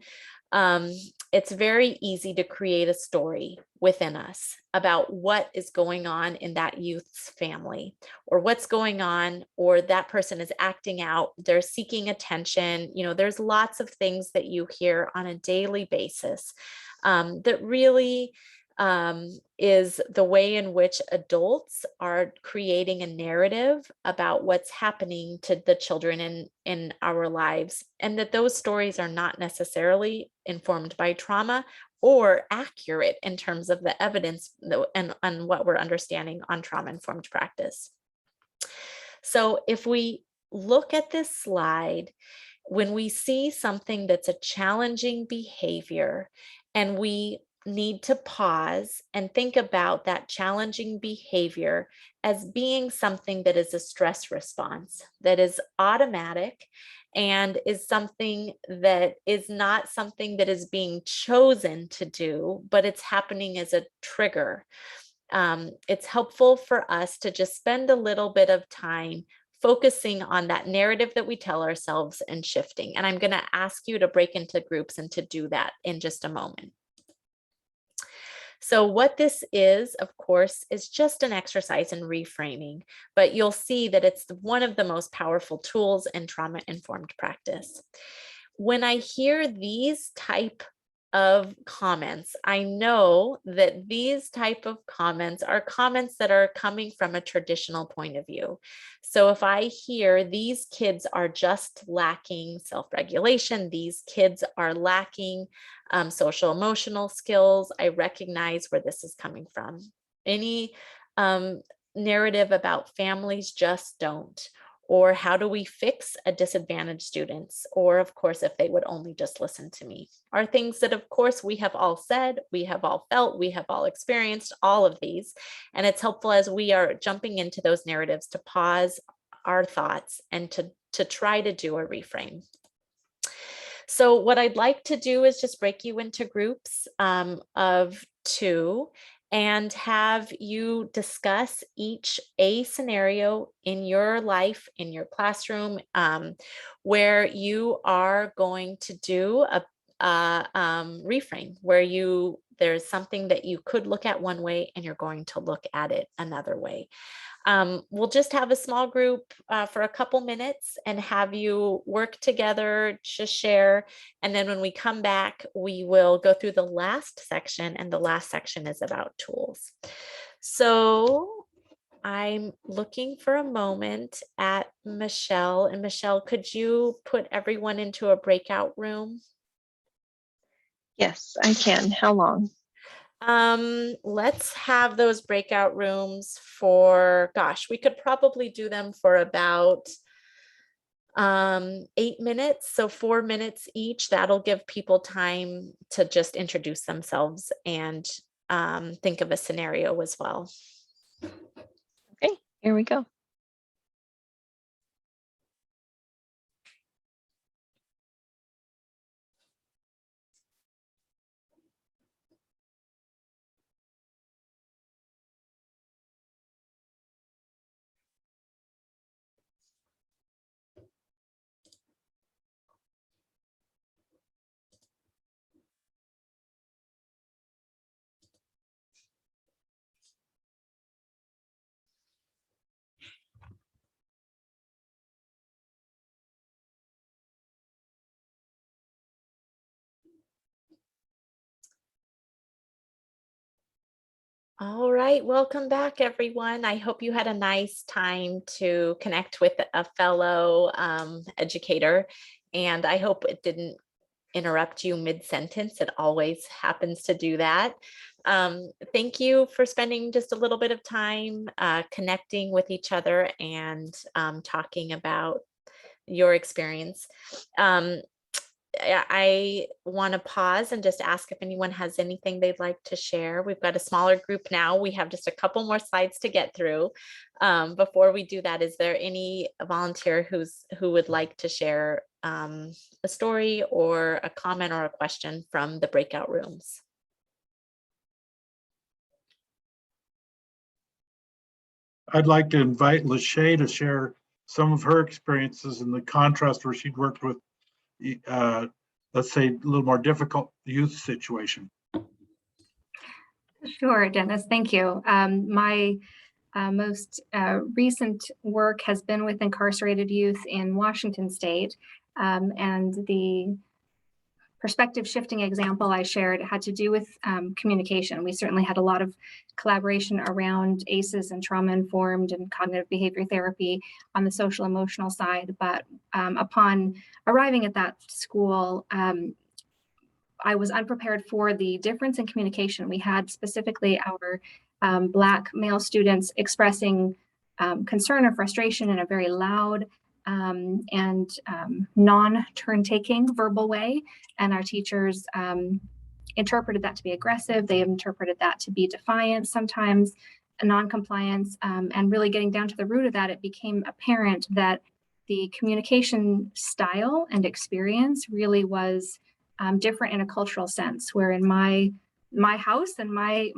A: it's very easy to create a story within us about what is going on in that youth's family, or what's going on, or that person is acting out, they're seeking attention. There's lots of things that you hear on a daily basis that really is the way in which adults are creating a narrative about what's happening to the children in our lives, and that those stories are not necessarily informed by trauma or accurate in terms of the evidence and what we're understanding on trauma-informed practice. So if we look at this slide, when we see something that's a challenging behavior and we need to pause and think about that challenging behavior as being something that is a stress response, that is automatic, and is something that is not something that is being chosen to do, but it's happening as a trigger. It's helpful for us to just spend a little bit of time focusing on that narrative that we tell ourselves and shifting. And I'm going to ask you to break into groups and to do that in just a moment. So what this is, of course, is just an exercise in reframing, but you'll see that it's one of the most powerful tools in trauma-informed practice. When I hear these type of comments, I know that these type of comments are comments that are coming from a traditional point of view. So if I hear these kids are just lacking self-regulation, these kids are lacking social emotional skills, I recognize where this is coming from. Any narrative about families just don't, or how do we fix a disadvantaged students, or of course, if they would only just listen to me, are things that of course we have all said, we have all felt, we have all experienced all of these. And it's helpful as we are jumping into those narratives to pause our thoughts and to try to do a reframe. So what I'd like to do is just break you into groups of 2 and have you discuss each a scenario in your life, in your classroom, where you are going to do a reframe, where there's something that you could look at one way and you're going to look at it another way. We'll just have a small group for a couple minutes and have you work together to share. And then when we come back, we will go through the last section, and the last section is about tools. So I'm looking for a moment at Michelle. And Michelle, could you put everyone into a breakout room?
C: Yes, I can. How long?
A: Let's have those breakout rooms for, gosh, we could probably do them for about 8 minutes, so 4 minutes each. That'll give people time to just introduce themselves and think of a scenario as well.
C: Okay, here we go.
A: All right, welcome back, everyone. I hope you had a nice time to connect with a fellow educator, and I hope it didn't interrupt you mid-sentence. It always happens to do that. Thank you for spending just a little bit of time connecting with each other and talking about your experience. I want to pause and just ask if anyone has anything they'd like to share. We've got a smaller group now. We have just a couple more slides to get through. Before we do that, is there any volunteer who would like to share a story or a comment or a question from the breakout rooms?
B: I'd like to invite Lachey to share some of her experiences in the contrast where she'd worked with, let's say, a little more difficult youth situation.
D: Sure, Dennis, thank you. My most recent work has been with incarcerated youth in Washington State, and the perspective shifting example I shared had to do with communication. We certainly had a lot of collaboration around ACEs and trauma-informed and cognitive behavior therapy on the social emotional side, but upon arriving at that school, I was unprepared for the difference in communication. We had specifically our Black male students expressing concern or frustration in a very loud and non-turn-taking verbal way, and our teachers interpreted that to be aggressive. They interpreted that to be defiance, sometimes non-compliance, and really getting down to the root of that, it became apparent that the communication style and experience really was different in a cultural sense, where in my house and my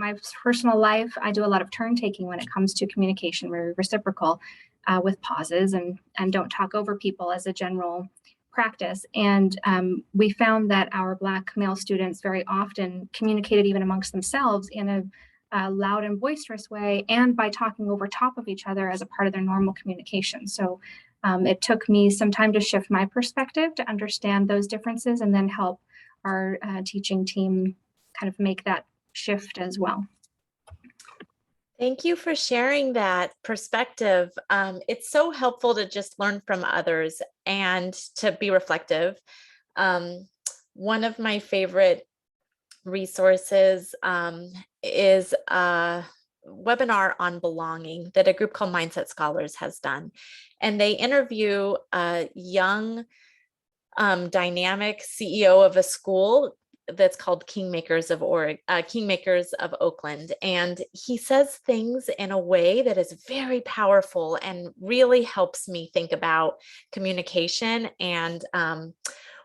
D: personal life, I do a lot of turn taking when it comes to communication, very reciprocal, with pauses and don't talk over people as a general practice. And we found that our Black male students very often communicated even amongst themselves in a loud and boisterous way, and by talking over top of each other as a part of their normal communication. So it took me some time to shift my perspective to understand those differences and then help our teaching team kind of make that shift as well.
A: Thank you for sharing that perspective. It's so helpful to just learn from others and to be reflective. One of my favorite resources is a webinar on belonging that a group called Mindset Scholars has done. And they interview a young, dynamic CEO of a school that's called Kingmakers of Oakland. And he says things in a way that is very powerful and really helps me think about communication. And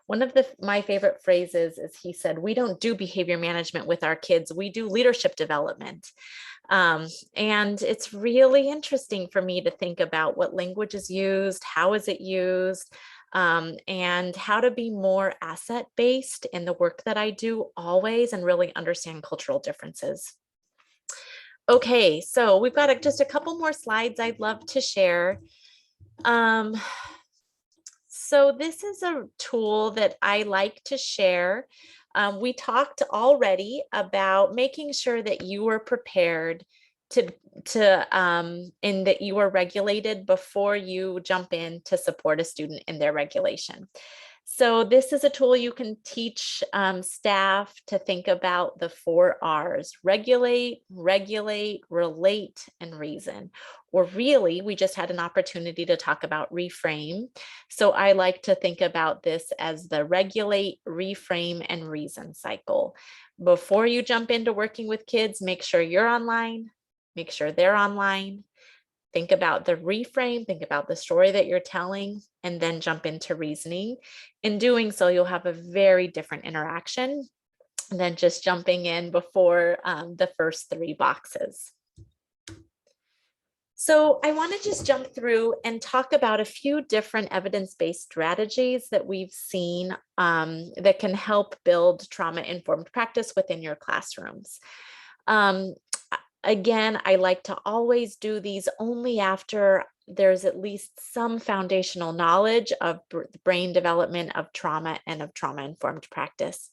A: one of my favorite phrases is he said, "We don't do behavior management with our kids, we do leadership development." And it's really interesting for me to think about what language is used, how is it used, and how to be more asset-based in the work that I do always and really understand cultural differences. Okay, so we've got just a couple more slides I'd love to share. So this is a tool that I like to share. We talked already about making sure that you are prepared and that you are regulated before you jump in to support a student in their regulation. So this is a tool you can teach staff to think about the 4 R's: regulate, relate, and reason. Or really, we just had an opportunity to talk about reframe. So I like to think about this as the regulate, reframe, and reason cycle. Before you jump into working with kids, make sure you're online, make sure they're online. Think about the reframe, think about the story that you're telling, and then jump into reasoning. In doing so, you'll have a very different interaction than just jumping in before the first 3 boxes. So I want to just jump through and talk about a few different evidence-based strategies that we've seen that can help build trauma-informed practice within your classrooms. Again, I like to always do these only after there's at least some foundational knowledge of brain development, of trauma, and of trauma-informed practice.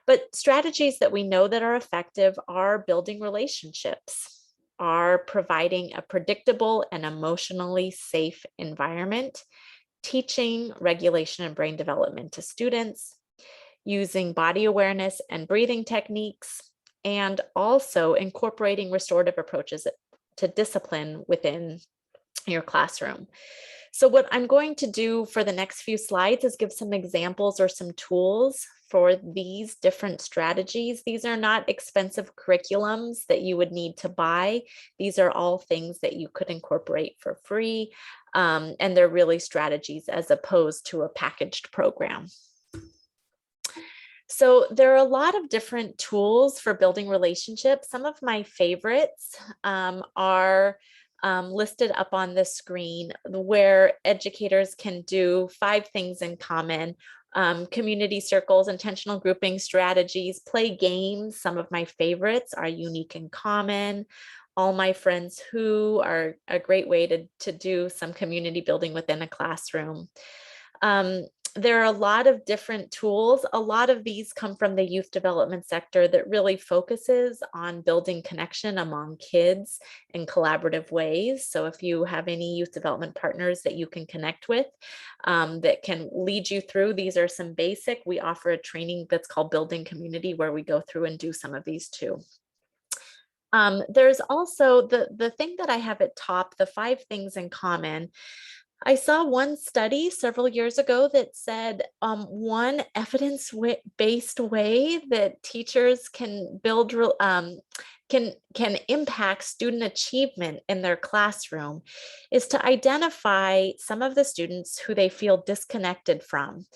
A: But strategies that we know that are effective are building relationships, are providing a predictable and emotionally safe environment, teaching regulation and brain development to students, using body awareness and breathing techniques, and also incorporating restorative approaches to discipline within your classroom. So what I'm going to do for the next few slides is give some examples or some tools for these different strategies. These are not expensive curriculums that you would need to buy. These are all things that you could incorporate for free. And they're really strategies as opposed to a packaged program. So there are a lot of different tools for building relationships. Some of my favorites are listed up on the screen, where educators can do 5 things in common: community circles, intentional grouping strategies, play games. Some of my favorites are unique and common. All My Friends Who are a great way to do some community building within a classroom. There are a lot of different tools. A lot of these come from the youth development sector that really focuses on building connection among kids in collaborative ways. So if you have any youth development partners that you can connect with that can lead you through, these are some basic. We offer a training that's called Building Community, where we go through and do some of these too. There's also the thing that I have at top, the 5 things in common. I saw one study several years ago that said one evidence-based way that teachers can build can impact student achievement in their classroom is to identify some of the students who they feel disconnected from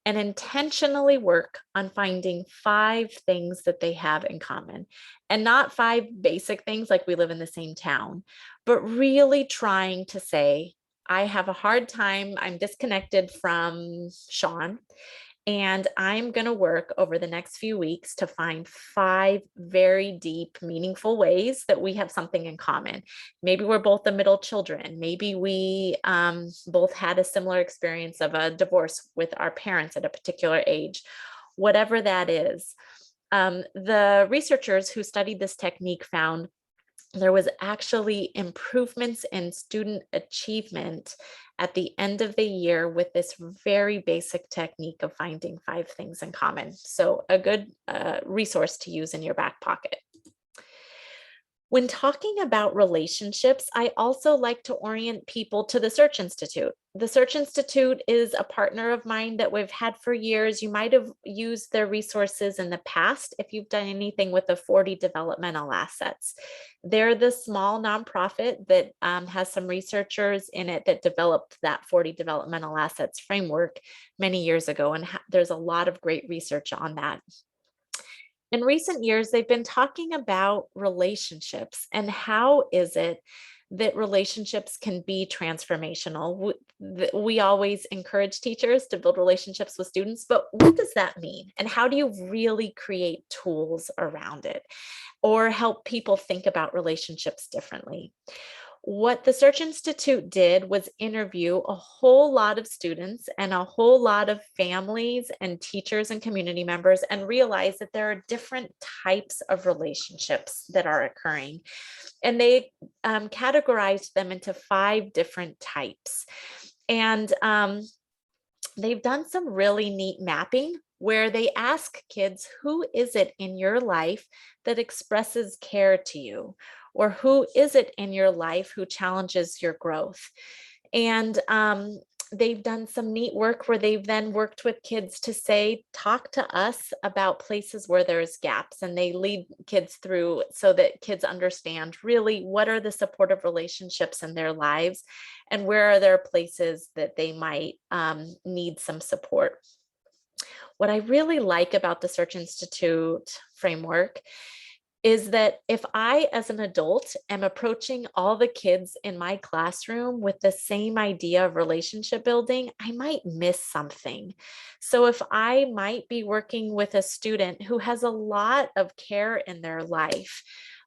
A: and intentionally work on finding 5 things that they have in common. And not 5 basic things like we live in the same town, but really trying to say, I have a hard time, I'm disconnected from Sean, and I'm going to work over the next few weeks to find 5 very deep, meaningful ways that we have something in common. Maybe we're both the middle children. Maybe we both had a similar experience of a divorce with our parents at a particular age. Whatever that is. The researchers who studied this technique found there was actually improvements in student achievement at the end of the year with this very basic technique of finding 5 things in common. So a good resource to use in your back pocket. When talking about relationships, I also like to orient people to the Search Institute. The Search Institute is a partner of mine that we've had for years. You might have used their resources in the past if you've done anything with the 40 developmental assets. They're the small nonprofit that has some researchers in it that developed that 40 developmental assets framework many years ago. And there's a lot of great research on that. In recent years, they've been talking about relationships and how is it that relationships can be transformational. We always encourage teachers to build relationships with students, but what does that mean? And how do you really create tools around it or help people think about relationships differently? What the Search Institute did was interview a whole lot of students and a whole lot of families and teachers and community members and realize that there are different types of relationships that are occurring. And they categorized them into 5 different types. And they've done some really neat mapping where they ask kids, who is it in your life that expresses care to you? Or who is it in your life who challenges your growth? And they've done some neat work where they've then worked with kids to say, talk to us about places where there's gaps. And they lead kids through so that kids understand really what are the supportive relationships in their lives and where are there places that they might need some support. What I really like about the Search Institute framework is that if I, as an adult, am approaching all the kids in my classroom with the same idea of relationship building, I might miss something. So if I might be working with a student who has a lot of care in their life,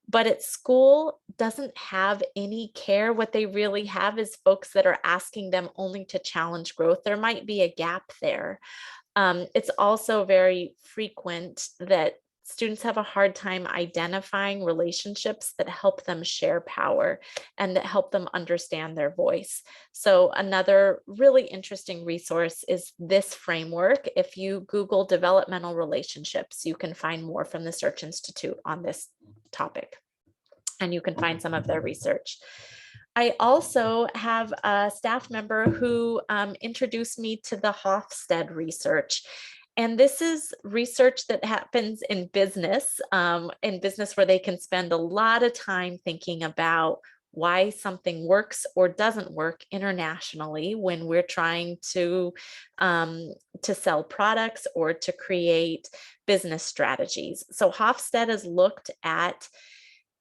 A: but at school doesn't have any care, what they really have is folks that are asking them only to challenge growth, there might be a gap there. It's also very frequent that students have a hard time identifying relationships that help them share power and that help them understand their voice. So another really interesting resource is this framework. If you Google developmental relationships, you can find more from the Search Institute on this topic, and you can find some of their research. I also have a staff member who introduced me to the Hofstede research. And this is research that happens in business where they can spend a lot of time thinking about why something works or doesn't work internationally when we're trying to sell products or to create business strategies. So Hofstede has looked at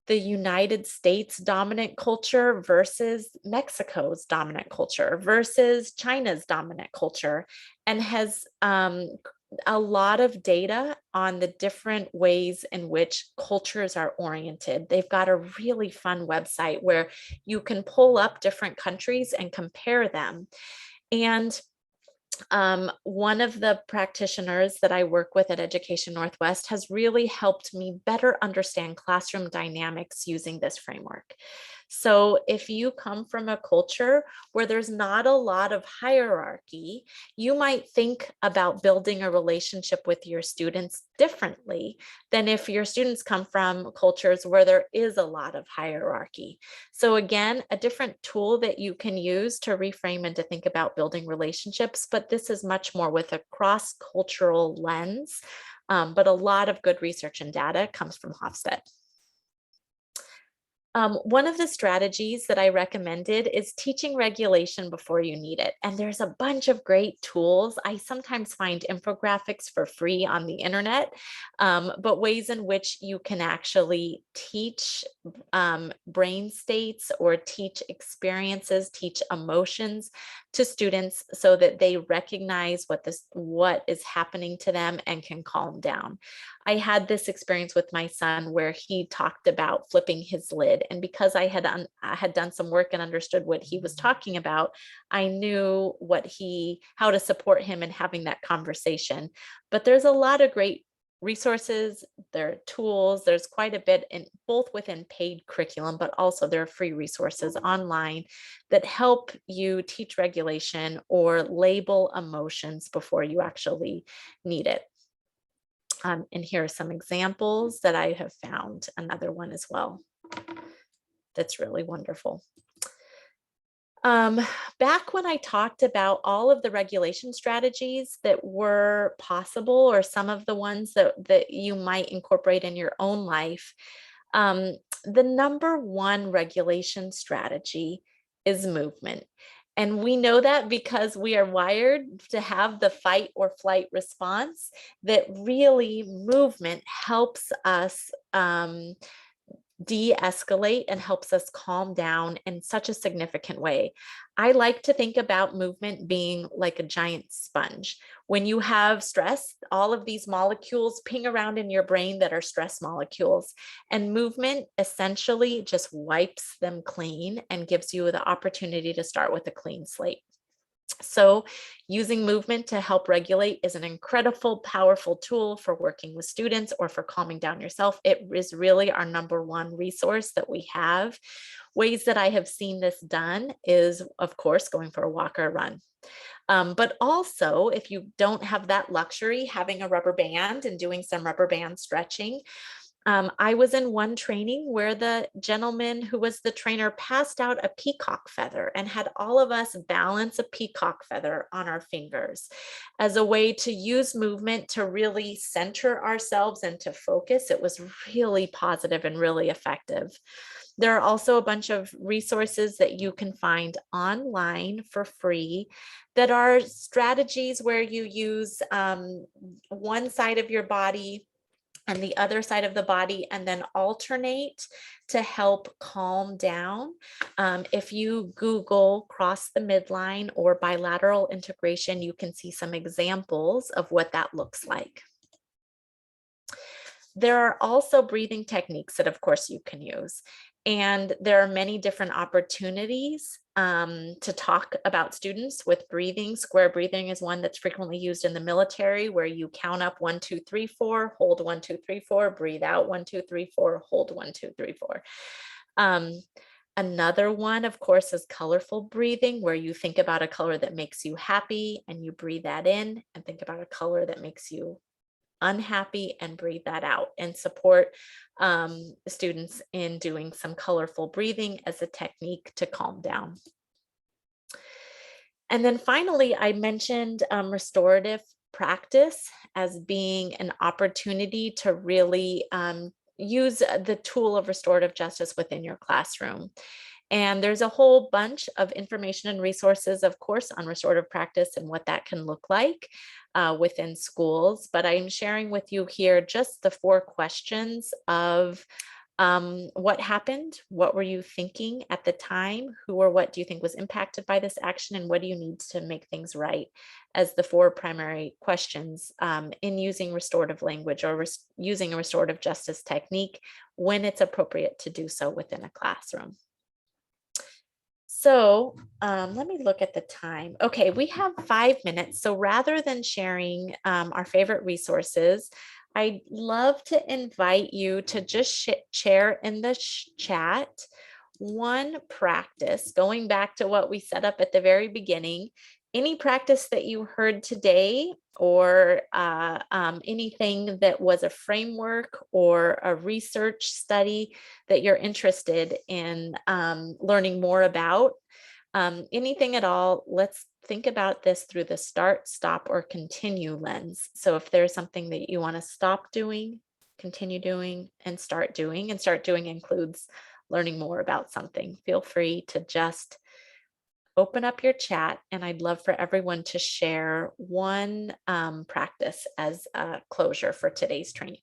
A: the United States dominant culture versus Mexico's dominant culture versus China's dominant culture, and has a lot of data on the different ways in which cultures are oriented. They've got a really fun website where you can pull up different countries and compare them. And one of the practitioners that I work with at Education Northwest has really helped me better understand classroom dynamics using this framework. So if you come from a culture where there's not a lot of hierarchy, you might think about building a relationship with your students differently than if your students come from cultures where there is a lot of hierarchy. So again, a different tool that you can use to reframe and to think about building relationships, but this is much more with a cross-cultural lens. But a lot of good research and data comes from Hofstede. One of the strategies that I recommended is teaching regulation before you need it. And there's a bunch of great tools. I sometimes find infographics for free on the internet, but ways in which you can actually teach brain states or teach experiences, teach emotions to students so that they recognize what is happening to them and can calm down. I had this experience with my son where he talked about flipping his lid. And because I had done some work and understood what he was talking about, I knew how to support him in having that conversation. But there's a lot of great resources, there are tools, there's quite a bit in both within paid curriculum, but also there are free resources online that help you teach regulation or label emotions before you actually need it. And here are some examples that I have found, another one as well. That's really wonderful. Back when I talked about all of the regulation strategies that were possible, or some of the ones that you might incorporate in your own life, the number one regulation strategy is movement. And we know that because we are wired to have the fight or flight response, that really movement helps us de-escalate and helps us calm down in such a significant way. I like to think about movement being like a giant sponge. When you have stress, all of these molecules ping around in your brain that are stress molecules, and movement essentially just wipes them clean and gives you the opportunity to start with a clean slate. So using movement to help regulate is an incredible, powerful tool for working with students or for calming down yourself. It is really our number one resource that we have. Ways that I have seen this done is, of course, going for a walk or a run. But also, if you don't have that luxury, having a rubber band and doing some rubber band stretching. I was in one training where the gentleman who was the trainer passed out a peacock feather and had all of us balance a peacock feather on our fingers as a way to use movement to really center ourselves and to focus. It was really positive and really effective. There are also a bunch of resources that you can find online for free that are strategies where you use one side of your body and the other side of the body, and then alternate to help calm down. If you Google cross the midline or bilateral integration, you can see some examples of what that looks like. There are also breathing techniques that, of course, you can use. And there are many different opportunities to talk about students with breathing. Square breathing is one that's frequently used in the military, where you count up 1, 2, 3, 4, hold 1, 2, 3, 4, breathe out 1, 2, 3, 4, hold 1, 2, 3, 4. Another one, of course, is colorful breathing, where you think about a color that makes you happy and you breathe that in, and think about a color that makes you unhappy and breathe that out, and support students in doing some colorful breathing as a technique to calm down. And then finally, I mentioned restorative practice as being an opportunity to really use the tool of restorative justice within your classroom. And there's a whole bunch of information and resources, of course, on restorative practice and what that can look like within schools. But I'm sharing with you here just the 4 questions of what happened, what were you thinking at the time, who or what do you think was impacted by this action, and what do you need to make things right, as the 4 primary questions in using restorative language or using a restorative justice technique when it's appropriate to do so within a classroom. So let me look at the time. Okay, we have 5 minutes. So rather than sharing our favorite resources, I'd love to invite you to just share in the chat one practice, going back to what we set up at the very beginning, any practice that you heard today or anything that was a framework or a research study that you're interested in learning more about, anything at all, let's think about this through the start, stop, or continue lens. So if there's something that you want to stop doing, continue doing, and start doing includes learning more about something, feel free to just open up your chat, and I'd love for everyone to share one practice as a closure for today's training.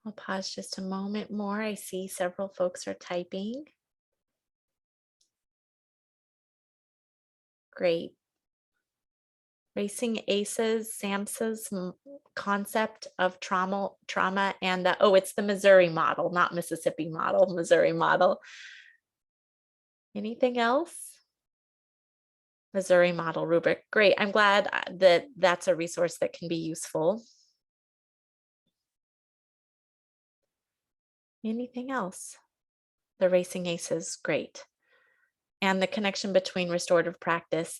A: I'll pause just a moment more. I see several folks are typing. Great. Racing Aces, SAMHSA's concept of trauma and the, oh, it's the Missouri model, not Mississippi model, Missouri model. Anything else? Missouri model rubric. Great. I'm glad that that's a resource that can be useful. Anything else? The Racing Aces, great. And the connection between restorative practice.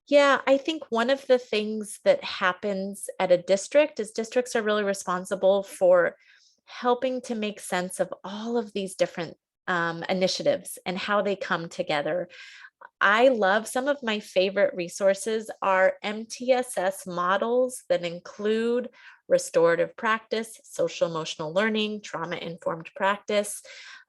A: Yeah, I think one of the things that happens at a district is districts are really responsible for helping to make sense of all of these different initiatives and how they come together. I love, some of my favorite resources are MTSS models that include restorative practice, social emotional learning, trauma-informed practice,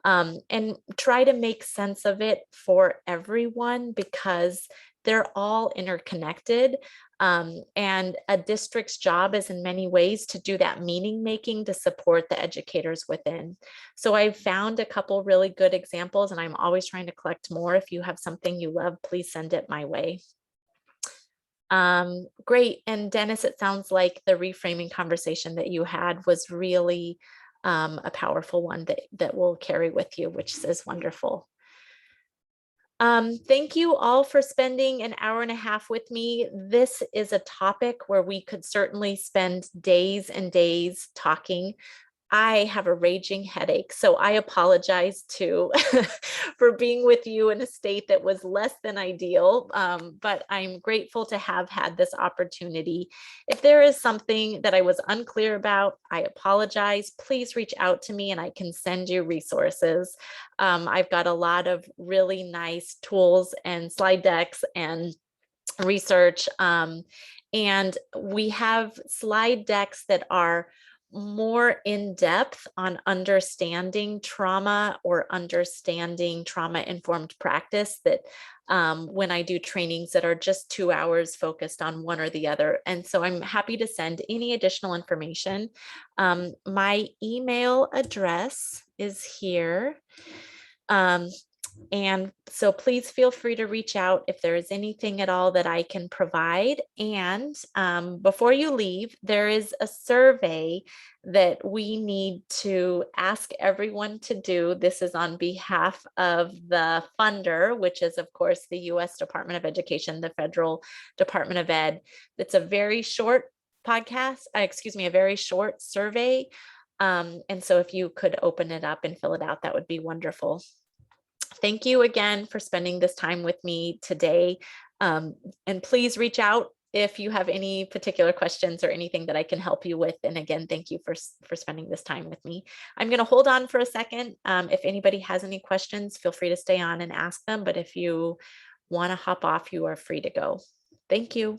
A: and try to make sense of it for everyone because they're all interconnected. And a district's job is in many ways to do that meaning making to support the educators within. So I've found a couple really good examples, and I'm always trying to collect more. If you have something you love, please send it my way. Great. And Dennis, it sounds like the reframing conversation that you had was really a powerful one that will carry with you, which is wonderful. Thank you all for spending an hour and a half with me. This is a topic where we could certainly spend days and days talking. I have a raging headache, so I apologize too for being with you in a state that was less than ideal, but I'm grateful to have had this opportunity. If there is something that I was unclear about, I apologize. Please reach out to me and I can send you resources. I've got a lot of really nice tools and slide decks and research, and we have slide decks that are more in depth on understanding trauma or understanding trauma-informed practice that when I do trainings that are just 2 hours focused on one or the other. And so I'm happy to send any additional information. My email address is here. And so please feel free to reach out if there is anything at all that I can provide. And before you leave, there is a survey that we need to ask everyone to do. This is on behalf of the funder, which is, of course, the U.S. Department of Education, the Federal Department of Ed. It's a very short podcast, a very short survey. And so if you could open it up and fill it out, that would be wonderful. Thank you again for spending this time with me today. And please reach out if you have any particular questions or anything that I can help you with. And again, thank you for spending this time with me. I'm going to hold on for a second. If anybody has any questions, feel free to stay on and ask them. But if you want to hop off, you are free to go. Thank you.